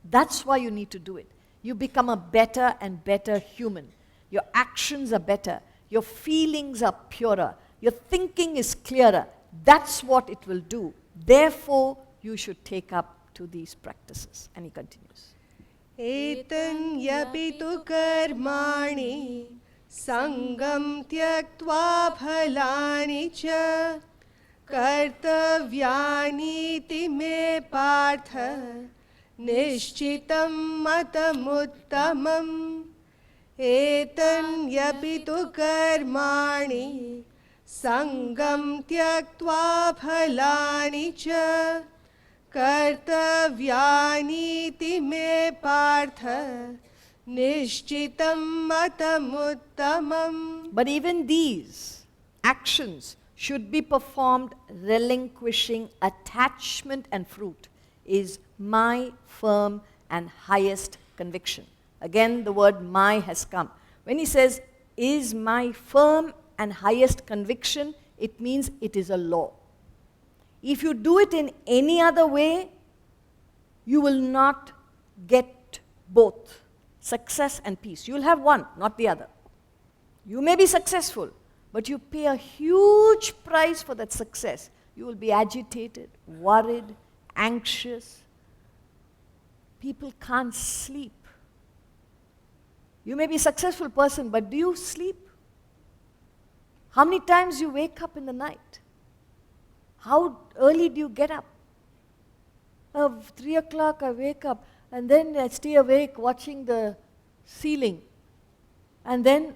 That's why you need to do it. You become a better and better human. Your actions are better. Your feelings are purer. Your thinking is clearer. That's what it will do. Therefore, you should take up to these practices. And he continues. Etan yapitu karmani sangam tyaktva phalani cha kartavyani ti me partha nishchitam matamuttamam. Etan yapitu karmani sangam tyaktva phalani cha kartavyani ti me partha nishchitam matamuttamam. But even these actions should be performed relinquishing attachment and fruit is my firm and highest conviction. Again, the word my has come. When he says, is my firm and highest conviction, it means it is a law. If you do it in any other way, you will not get both success and peace. You will have one, not the other. You may be successful, but you pay a huge price for that success. You will be agitated, worried, anxious. People can't sleep. You may be a successful person, but do you sleep? How many times you wake up in the night? How early do you get up? 3 o'clock I wake up, and then I stay awake watching the ceiling, and then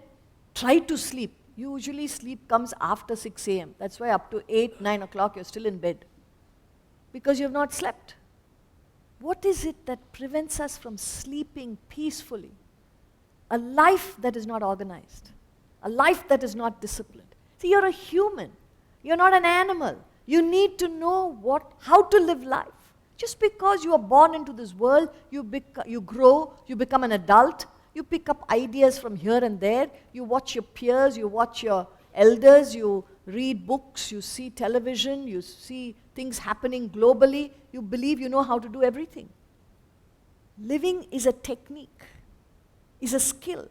try to sleep. Usually sleep comes after 6 a.m. That's why up to 8, 9 o'clock you're still in bed, because you have not slept. What is it that prevents us from sleeping peacefully? A life that is not organized, a life that is not disciplined. See, you're a human. You're not an animal. You need to know how to live life. Just because you are born into this world, you grow, you become an adult, you pick up ideas from here and there, you watch your peers, you watch your elders, you read books, you see television, you see things happening globally, you believe you know how to do everything. Living is a technique, is a skill.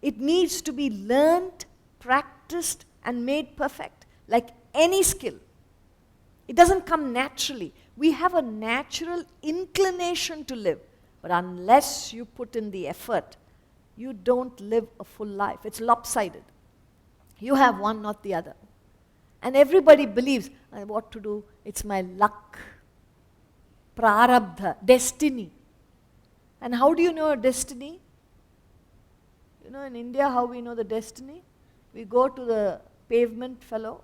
It needs to be learned, practiced, and made perfect. like any skill. It doesn't come naturally. We have a natural inclination to live, but unless you put in the effort, you don't live a full life. It's lopsided. You have one, not the other. And everybody believes, what to do, it's my luck, prarabdha, destiny. And how do you know your destiny? You know, in India, how we know the destiny? We go to the pavement fellow,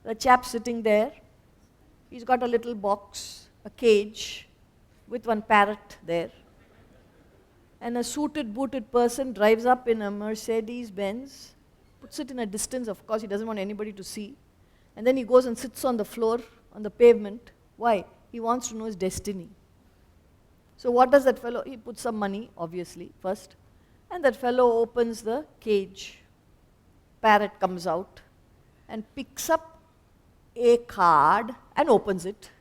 the chap sitting there. He's got a little box, a cage, with one parrot there. And a suited, booted person drives up in a Mercedes Benz, puts it in a distance, of course, he doesn't want anybody to see. And then he goes and sits on the floor, on the pavement. Why? He wants to know his destiny. So what does that fellow? He puts some money, obviously, first. And that fellow opens the cage. Parrot comes out and picks up a card and opens it.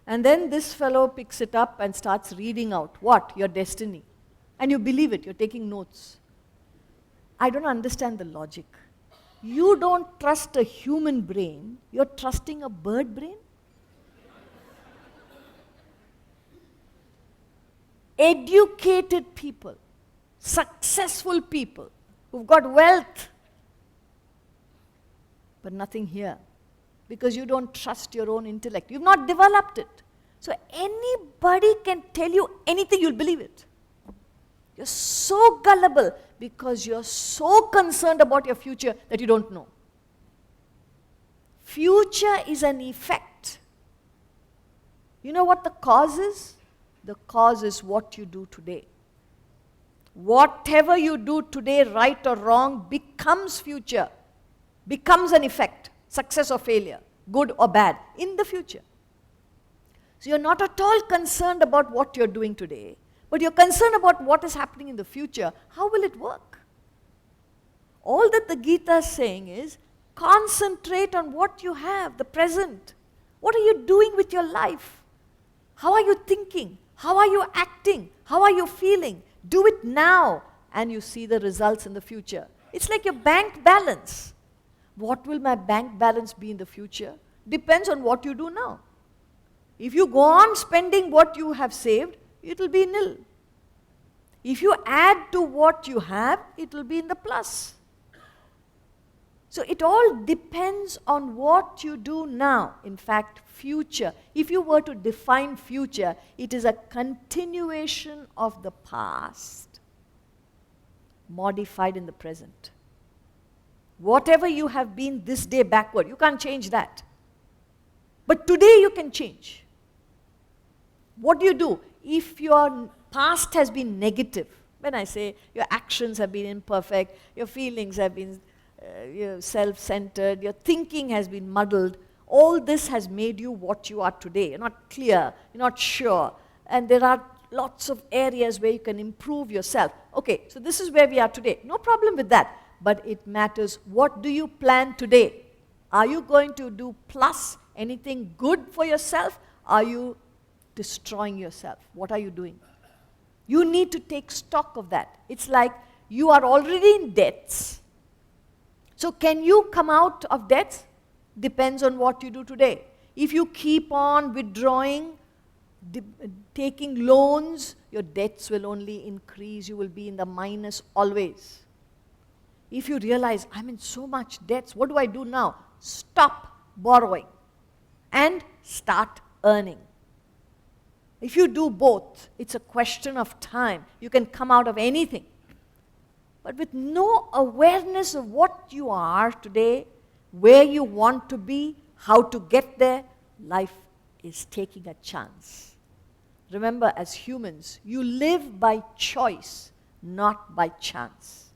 And then this fellow picks it up and starts reading out. What? Your destiny. And you believe it, you're taking notes. I don't understand the logic. You don't trust a human brain, you're trusting a bird brain? Educated people, successful people, who've got wealth, but nothing here. Because you don't trust your own intellect. You've not developed it. So anybody can tell you anything, you'll believe it. You're so gullible because you're so concerned about your future that you don't know. Future is an effect. You know what the cause is? The cause is what you do today. Whatever you do today, right or wrong, becomes future, becomes an effect, success or failure, good or bad, in the future. So you're not at all concerned about what you're doing today, but you're concerned about what is happening in the future. How will it work? All that the Gita is saying is, concentrate on what you have, the present. What are you doing with your life? How are you thinking? How are you acting? How are you feeling? Do it now, and you see the results in the future. It's like your bank balance. What will my bank balance be in the future? Depends on what you do now. If you go on spending what you have saved, it will be nil. If you add to what you have, it will be in the plus. So it all depends on what you do now. In fact, future. If you were to define future, it is a continuation of the past, modified in the present. Whatever you have been this day backward, you can't change that. But today you can change. What do you do? If your past has been negative, when I say your actions have been imperfect, your feelings have been self-centered, your thinking has been muddled, all this has made you what you are today. You're not clear, you're not sure, and there are lots of areas where you can improve yourself. Okay, so this is where we are today. No problem with that, but it matters, what do you plan today? Are you going to do plus anything good for yourself? Are you destroying yourself? What are you doing? You need to take stock of that. It's like you are already in debts. So can you come out of debts? Depends on what you do today. If you keep on withdrawing, taking loans, your debts will only increase. You will be in the minus always. If you realize, I'm in so much debts, what do I do now? Stop borrowing and start earning. If you do both, it's a question of time. You can come out of anything. But with no awareness of what you are today, where you want to be, how to get there, life is taking a chance. Remember, as humans, you live by choice, not by chance.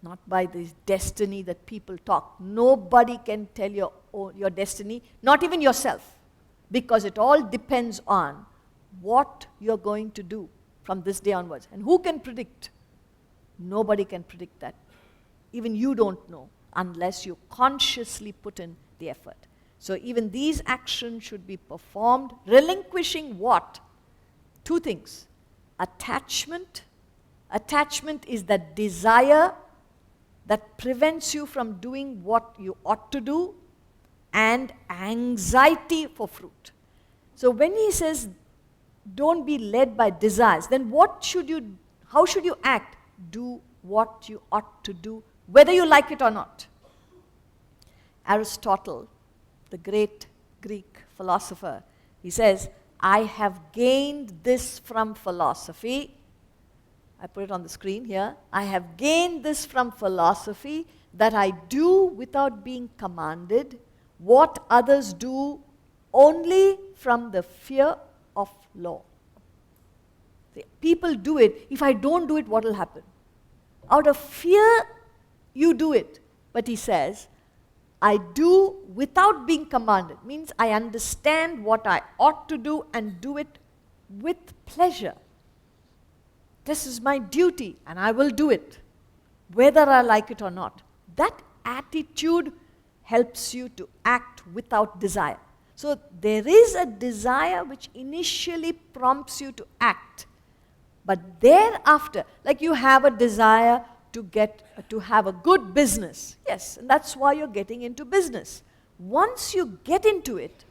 Not by this destiny that people talk. Nobody can tell your destiny, not even yourself. Because it all depends on what you're going to do from this day onwards. And who can predict? Nobody can predict that. Even you don't know unless you consciously put in the effort. So even these actions should be performed, relinquishing what? Two things. Attachment. Attachment is the desire that prevents you from doing what you ought to do, and anxiety for fruit. So when he says, don't be led by desires, then how should you act? Do what you ought to do, whether you like it or not. Aristotle, the great Greek philosopher, he says, I have gained this from philosophy. I put it on the screen here. I have gained this from philosophy, that I do without being commanded what others do only from the fear of law. See, people do it. If I don't do it, what will happen? Out of fear, you do it. But he says, I do without being commanded. Means I understand what I ought to do and do it with pleasure. This is my duty and I will do it, whether I like it or not. That attitude helps you to act without desire. So there is a desire which initially prompts you to act. But thereafter, like you have a desire to have a good business. Yes, and that's why you're getting into business. Once you get into it,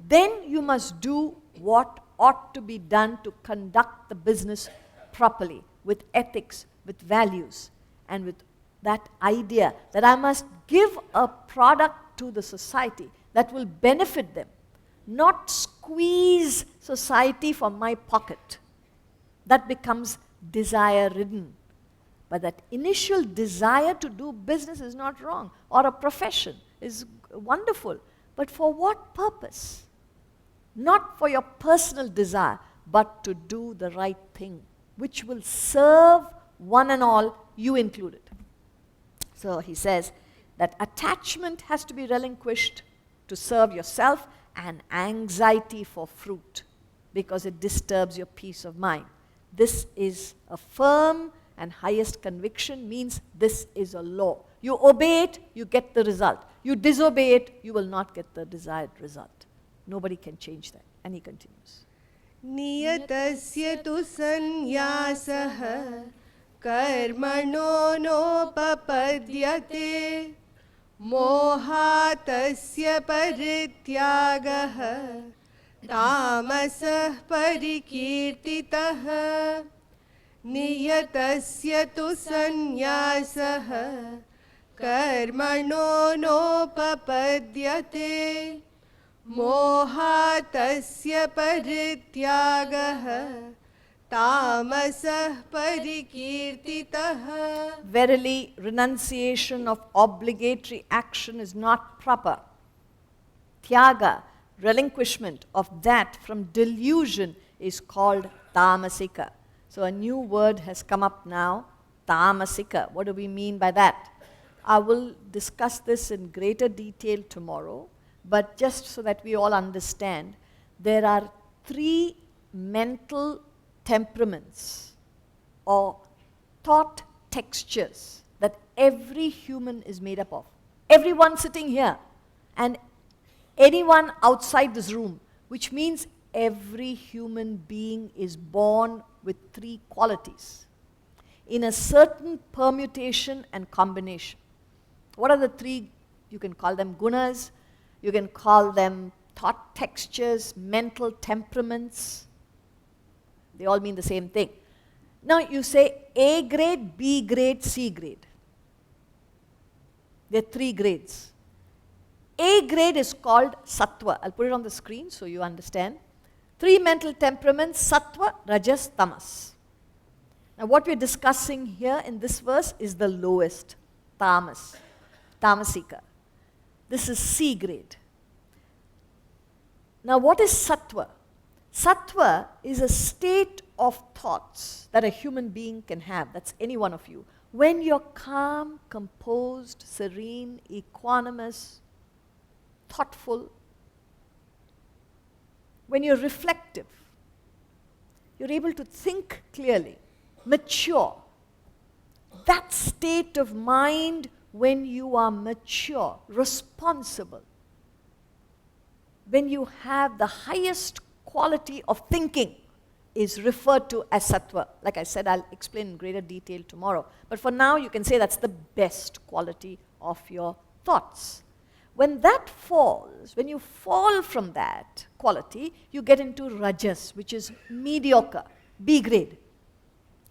then you must do what ought to be done to conduct the business properly, with ethics, with values, and with that idea that I must give a product to the society that will benefit them, not squeeze society from my pocket. That becomes desire-ridden. But that initial desire to do business is not wrong, or a profession is wonderful. But for what purpose? Not for your personal desire, but to do the right thing, which will serve one and all, you included. So he says that attachment has to be relinquished to serve yourself, and anxiety for fruit, because it disturbs your peace of mind. This is a firm and highest conviction, means this is a law. You obey it, you get the result. You disobey it, you will not get the desired result. Nobody can change that. And he continues. नियतस्य तु सन्न्यासः कर्मणो नोपपद्यते मोहातस्य परित्यागः तामसः परिकीर्तितः नियतस्य तु सन्न्यासः कर्मणो नोपपद्यते मोहातस्य परित्यागः तामसः परिकीर्तितः. Verily, renunciation of obligatory action is not proper. Tyaga, relinquishment of that from delusion, is called tamasika. So a new word has come up now, tamasika. What do we mean by that? I will discuss this in greater detail tomorrow, but just so that we all understand, there are 3 mental temperaments or thought textures that every human is made up of. Everyone sitting here and anyone outside this room, which means every human being is born with 3 qualities in a certain permutation and combination. What are the 3? You can call them gunas, you can call them thought textures, mental temperaments. They all mean the same thing. Now you say A grade, B grade, C grade. There are 3 grades. A grade is called sattva. I'll put it on the screen so you understand. 3 mental temperaments, sattva, rajas, tamas. Now what we're discussing here in this verse is the lowest, tamas, tamasika. This is C grade. Now what is sattva? Sattva is a state of thoughts that a human being can have. That's any one of you. When you're calm, composed, serene, equanimous, thoughtful, when you're reflective, you're able to think clearly, mature. That state of mind when you are mature, responsible, when you have the highest quality of thinking, is referred to as sattva. Like I said, I'll explain in greater detail tomorrow. But for now, you can say that's the best quality of your thoughts. When that falls, when you fall from that quality, you get into rajas, which is mediocre, B grade.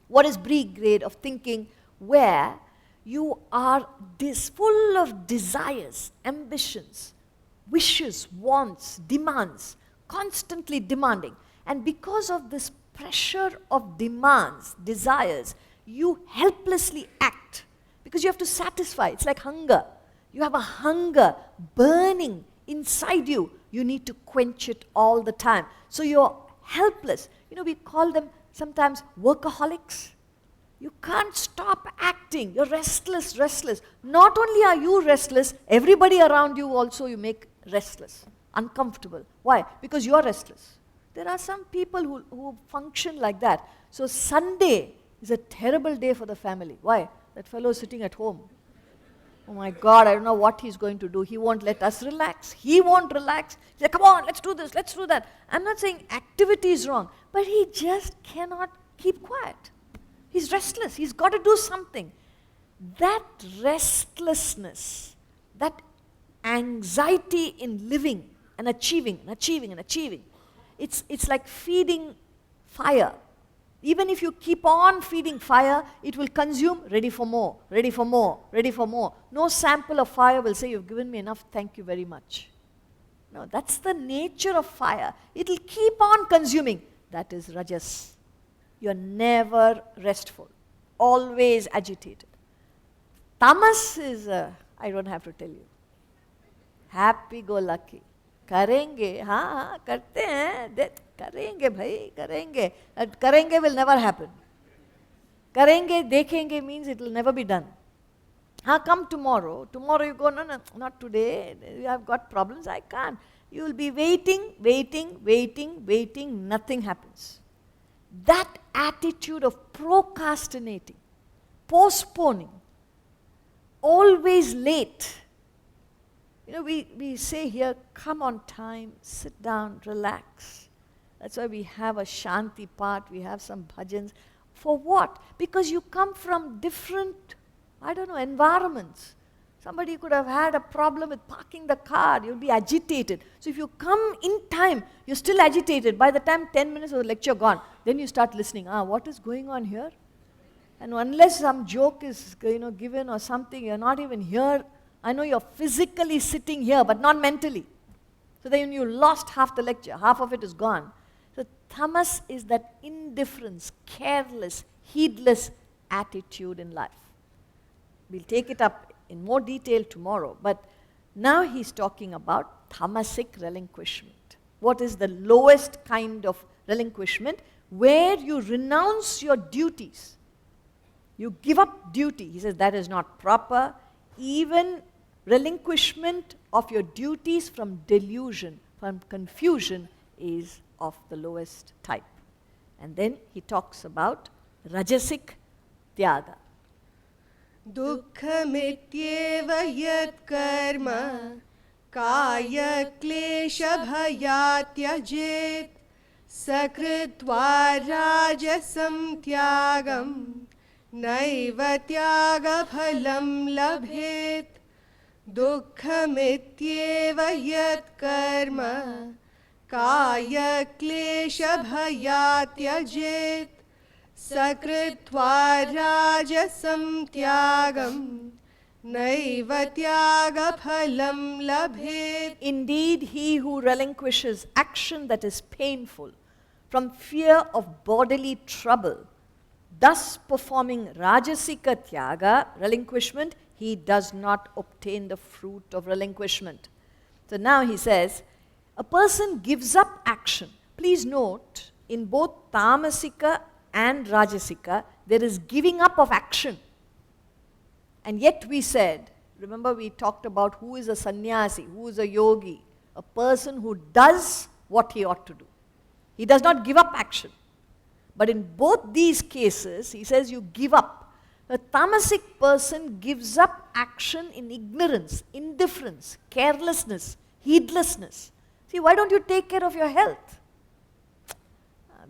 What is B grade of thinking? Where you are full of desires, ambitions, wishes, wants, demands, constantly demanding. And because of this pressure of demands, desires, you helplessly act because you have to satisfy. It's like hunger. You have a hunger burning inside you. You need to quench it all the time. So you're helpless. We call them sometimes workaholics. You can't stop acting. You're restless. Not only are you restless, everybody around you also you make restless, uncomfortable. Why? Because you're restless. There are some people who function like that. So Sunday is a terrible day for the family. Why? That fellow is sitting at home. Oh my God, I don't know what he's going to do. He won't let us relax. He won't relax. He's like, come on, let's do this, let's do that. I'm not saying activity is wrong, but he just cannot keep quiet. He's restless. He's got to do something. That restlessness, that anxiety in living and achieving, it's like feeding fire. Even if you keep on feeding fire, it will consume, ready for more. No sample of fire will say, you've given me enough, thank you very much. No, that's the nature of fire. It will keep on consuming. That is rajas. You're never restful, always agitated. Tamas is, I don't have to tell you, happy-go-lucky. करेंगे हाँ करते हैं करेंगे भाई करेंगे करेंगे will never happen. करेंगे देखेंगे means it will never be done. Come tomorrow you go, no, not today, you have got problems, I can't. You will be waiting, nothing happens. That attitude of procrastinating, postponing, always late. We say here, come on time, sit down, relax. That's why we have a shanti part, we have some bhajans. For what? Because you come from different, environments. Somebody could have had a problem with parking the car, you'll be agitated. So if you come in time, you're still agitated. By the time 10 minutes of the lecture gone, then you start listening. What is going on here? And unless some joke is given or something, you're not even here. I know you're physically sitting here, but not mentally. So then you lost half the lecture, half of it is gone. So tamas is that indifference, careless, heedless attitude in life. We'll take it up in more detail tomorrow, but now he's talking about tamasic relinquishment. What is the lowest kind of relinquishment? Where you renounce your duties. You give up duty. He says that is not proper. Even relinquishment of your duties from delusion, from confusion is of the lowest type. And then he talks about rajasic tyaga. Dukkhamityeva yat karma kaya klesha bhayat yajet sakritva rajasam tyagam naiva tyaga phalam labhet. Dukkhamityeva yat karma kaya klesha bhayat yajet sakritva rajasam tyagam naiva tyaga phalam labhet. Indeed, he who relinquishes action that is painful from fear of bodily trouble, thus performing rajasika tyaga, relinquishment, he does not obtain the fruit of relinquishment. So now he says, a person gives up action. Please note, in both tamasika and rajasika, there is giving up of action. And yet we said, remember we talked about who is a sannyasi, who is a yogi, a person who does what he ought to do. He does not give up action. But in both these cases, he says you give up. A tamasic person gives up action in ignorance, indifference, carelessness, heedlessness. See, why don't you take care of your health?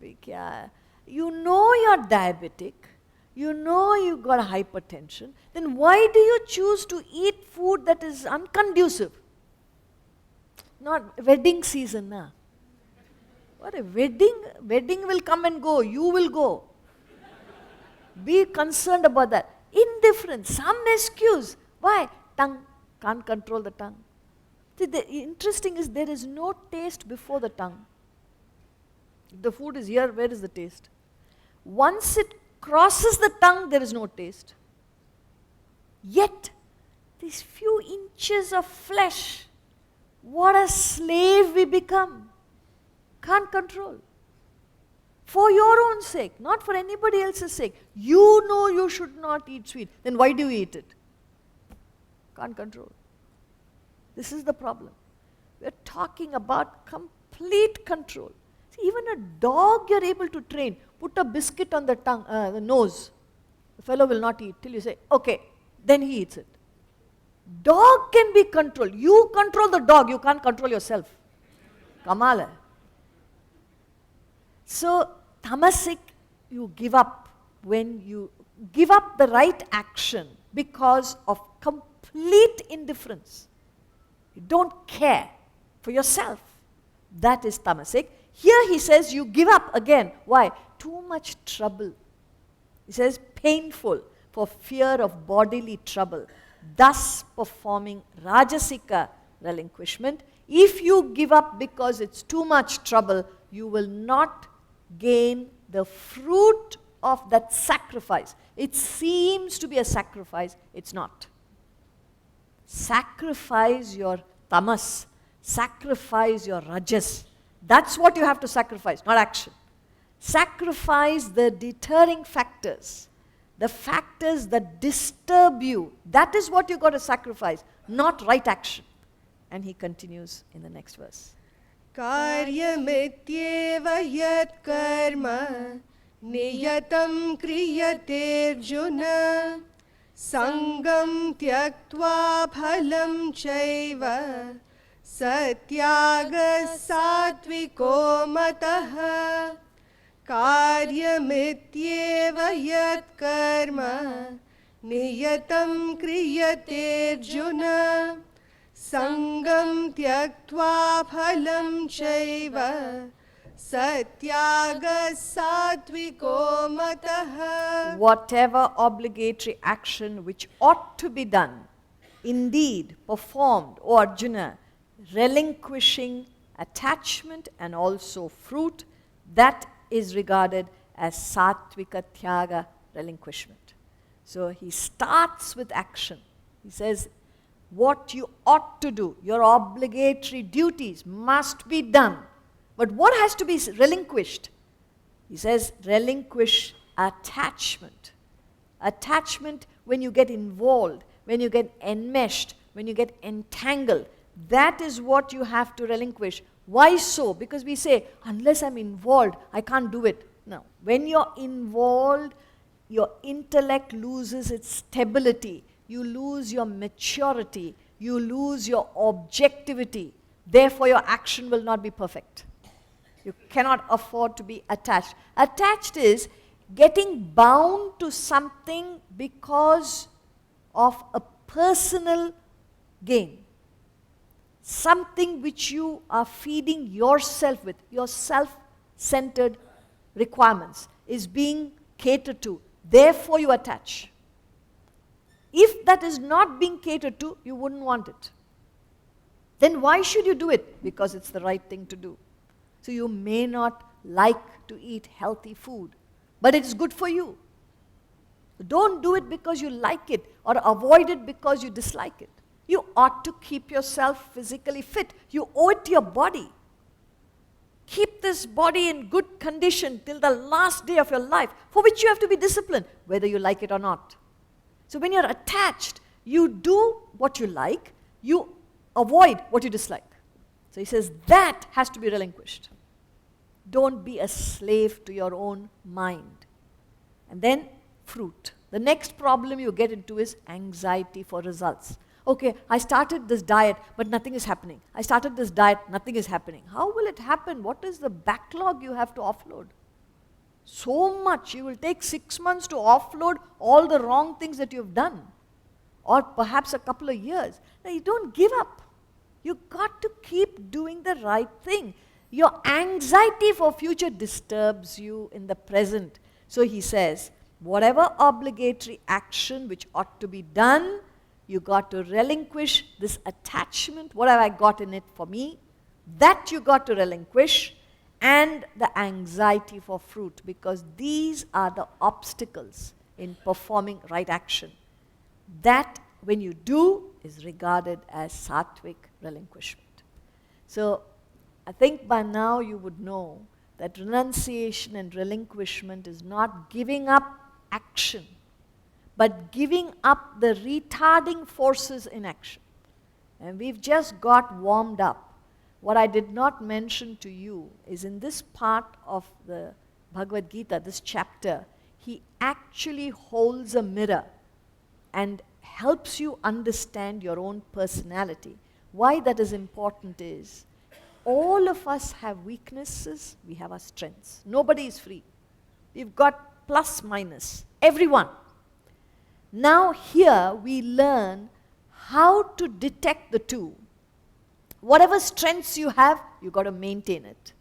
bhi kya hai? You know you're diabetic, you know you've got hypertension, then why do you choose to eat food that is unconducive? Not wedding season, na? What a wedding will come and go, you will go. Be concerned about that. Indifference, some excuse. Why? Tongue, can't control the tongue. See, the interesting is there is no taste before the tongue. If the food is here, where is the taste? Once it crosses the tongue, there is no taste. Yet, these few inches of flesh, what a slave we become. Can't control. For your own sake, not for anybody else's sake. You know you should not eat sweet. Then why do you eat it? Can't control. This is the problem. We're talking about complete control. See, even a dog you're able to train. Put a biscuit on the tongue, the nose. The fellow will not eat till you say, okay, then he eats it. Dog can be controlled. You control the dog, you can't control yourself. Kamal hai. So, tamasic, you give up when you give up the right action because of complete indifference. You don't care for yourself. That is tamasic. Here he says you give up again. Why? Too much trouble. He says painful for fear of bodily trouble, thus performing rajasika relinquishment. If you give up because it's too much trouble, you will not gain the fruit of that sacrifice. It seems to be a sacrifice, it's not. Sacrifice your tamas, sacrifice your rajas. That's what you have to sacrifice, not action. Sacrifice the deterring factors, the factors that disturb you. That is what you got to sacrifice, not right action. And he continues in the next verse. कार्यमित्येव यत् कर्म नियतं क्रियते अर्जुन संगं त्यक्त्वा फलं चैव सत्यागः सात्विको मतः कार्यमित्येव यत् कर्म नियतं क्रियते अर्जुन संगम त्यक्त्वा फलं चैव सत्यागः सात्विको मतः. Whatever obligatory action which ought to be done, indeed performed, O Arjuna, relinquishing attachment and also fruit, that is regarded as sattvika tyaga relinquishment. So he starts with action. He says, what you ought to do, your obligatory duties must be done. But what has to be relinquished? He says, relinquish attachment. Attachment when you get involved, when you get enmeshed, when you get entangled. That is what you have to relinquish. Why so? Because we say, unless I'm involved, I can't do it. No. When you're involved, your intellect loses its stability. You lose your maturity, you lose your objectivity. Therefore, your action will not be perfect. You cannot afford to be attached. Attached is getting bound to something because of a personal gain. Something which you are feeding yourself with, your self-centered requirements is being catered to. Therefore, you attach. If that is not being catered to, you wouldn't want it. Then why should you do it? Because it's the right thing to do. So you may not like to eat healthy food, but it's good for you. Don't do it because you like it or avoid it because you dislike it. You ought to keep yourself physically fit. You owe it to your body. Keep this body in good condition till the last day of your life, for which you have to be disciplined, whether you like it or not. So when you're attached, you do what you like, you avoid what you dislike. So he says that has to be relinquished. Don't be a slave to your own mind. And then fruit. The next problem you get into is anxiety for results. Okay, I started this diet, but nothing is happening. I started this diet, nothing is happening. How will it happen? What is the backlog you have to offload? so much. You will take 6 months to offload all the wrong things that you've done, or perhaps a couple of years. Now, you don't give up. You got to keep doing the right thing. Your anxiety for future disturbs you in the present. So he says, whatever obligatory action which ought to be done, you got to relinquish this attachment. What have I got in it for me? That you got to relinquish. And the anxiety for fruit, because these are the obstacles in performing right action. That, when you do, is regarded as sattvic relinquishment. So, I think by now you would know that renunciation and relinquishment is not giving up action, but giving up the retarding forces in action. And we've just got warmed up. What I did not mention to you is in this part of the Bhagavad Gita, this chapter, he actually holds a mirror and helps you understand your own personality. Why that is important is, all of us have weaknesses, we have our strengths. Nobody is free. We've got plus, minus, everyone. Now here we learn how to detect the two. Whatever strengths you have, you've got to maintain it.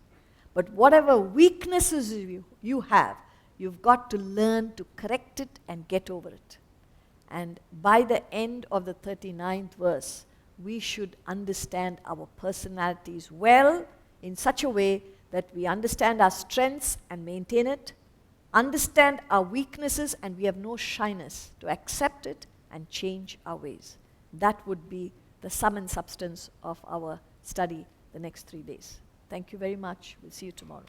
But whatever weaknesses you have, you've got to learn to correct it and get over it. And by the end of the 39th verse, we should understand our personalities well in such a way that we understand our strengths and maintain it, understand our weaknesses and we have no shyness to accept it and change our ways. That would be the sum and substance of our study the next 3 days. Thank you very much. We'll see you tomorrow.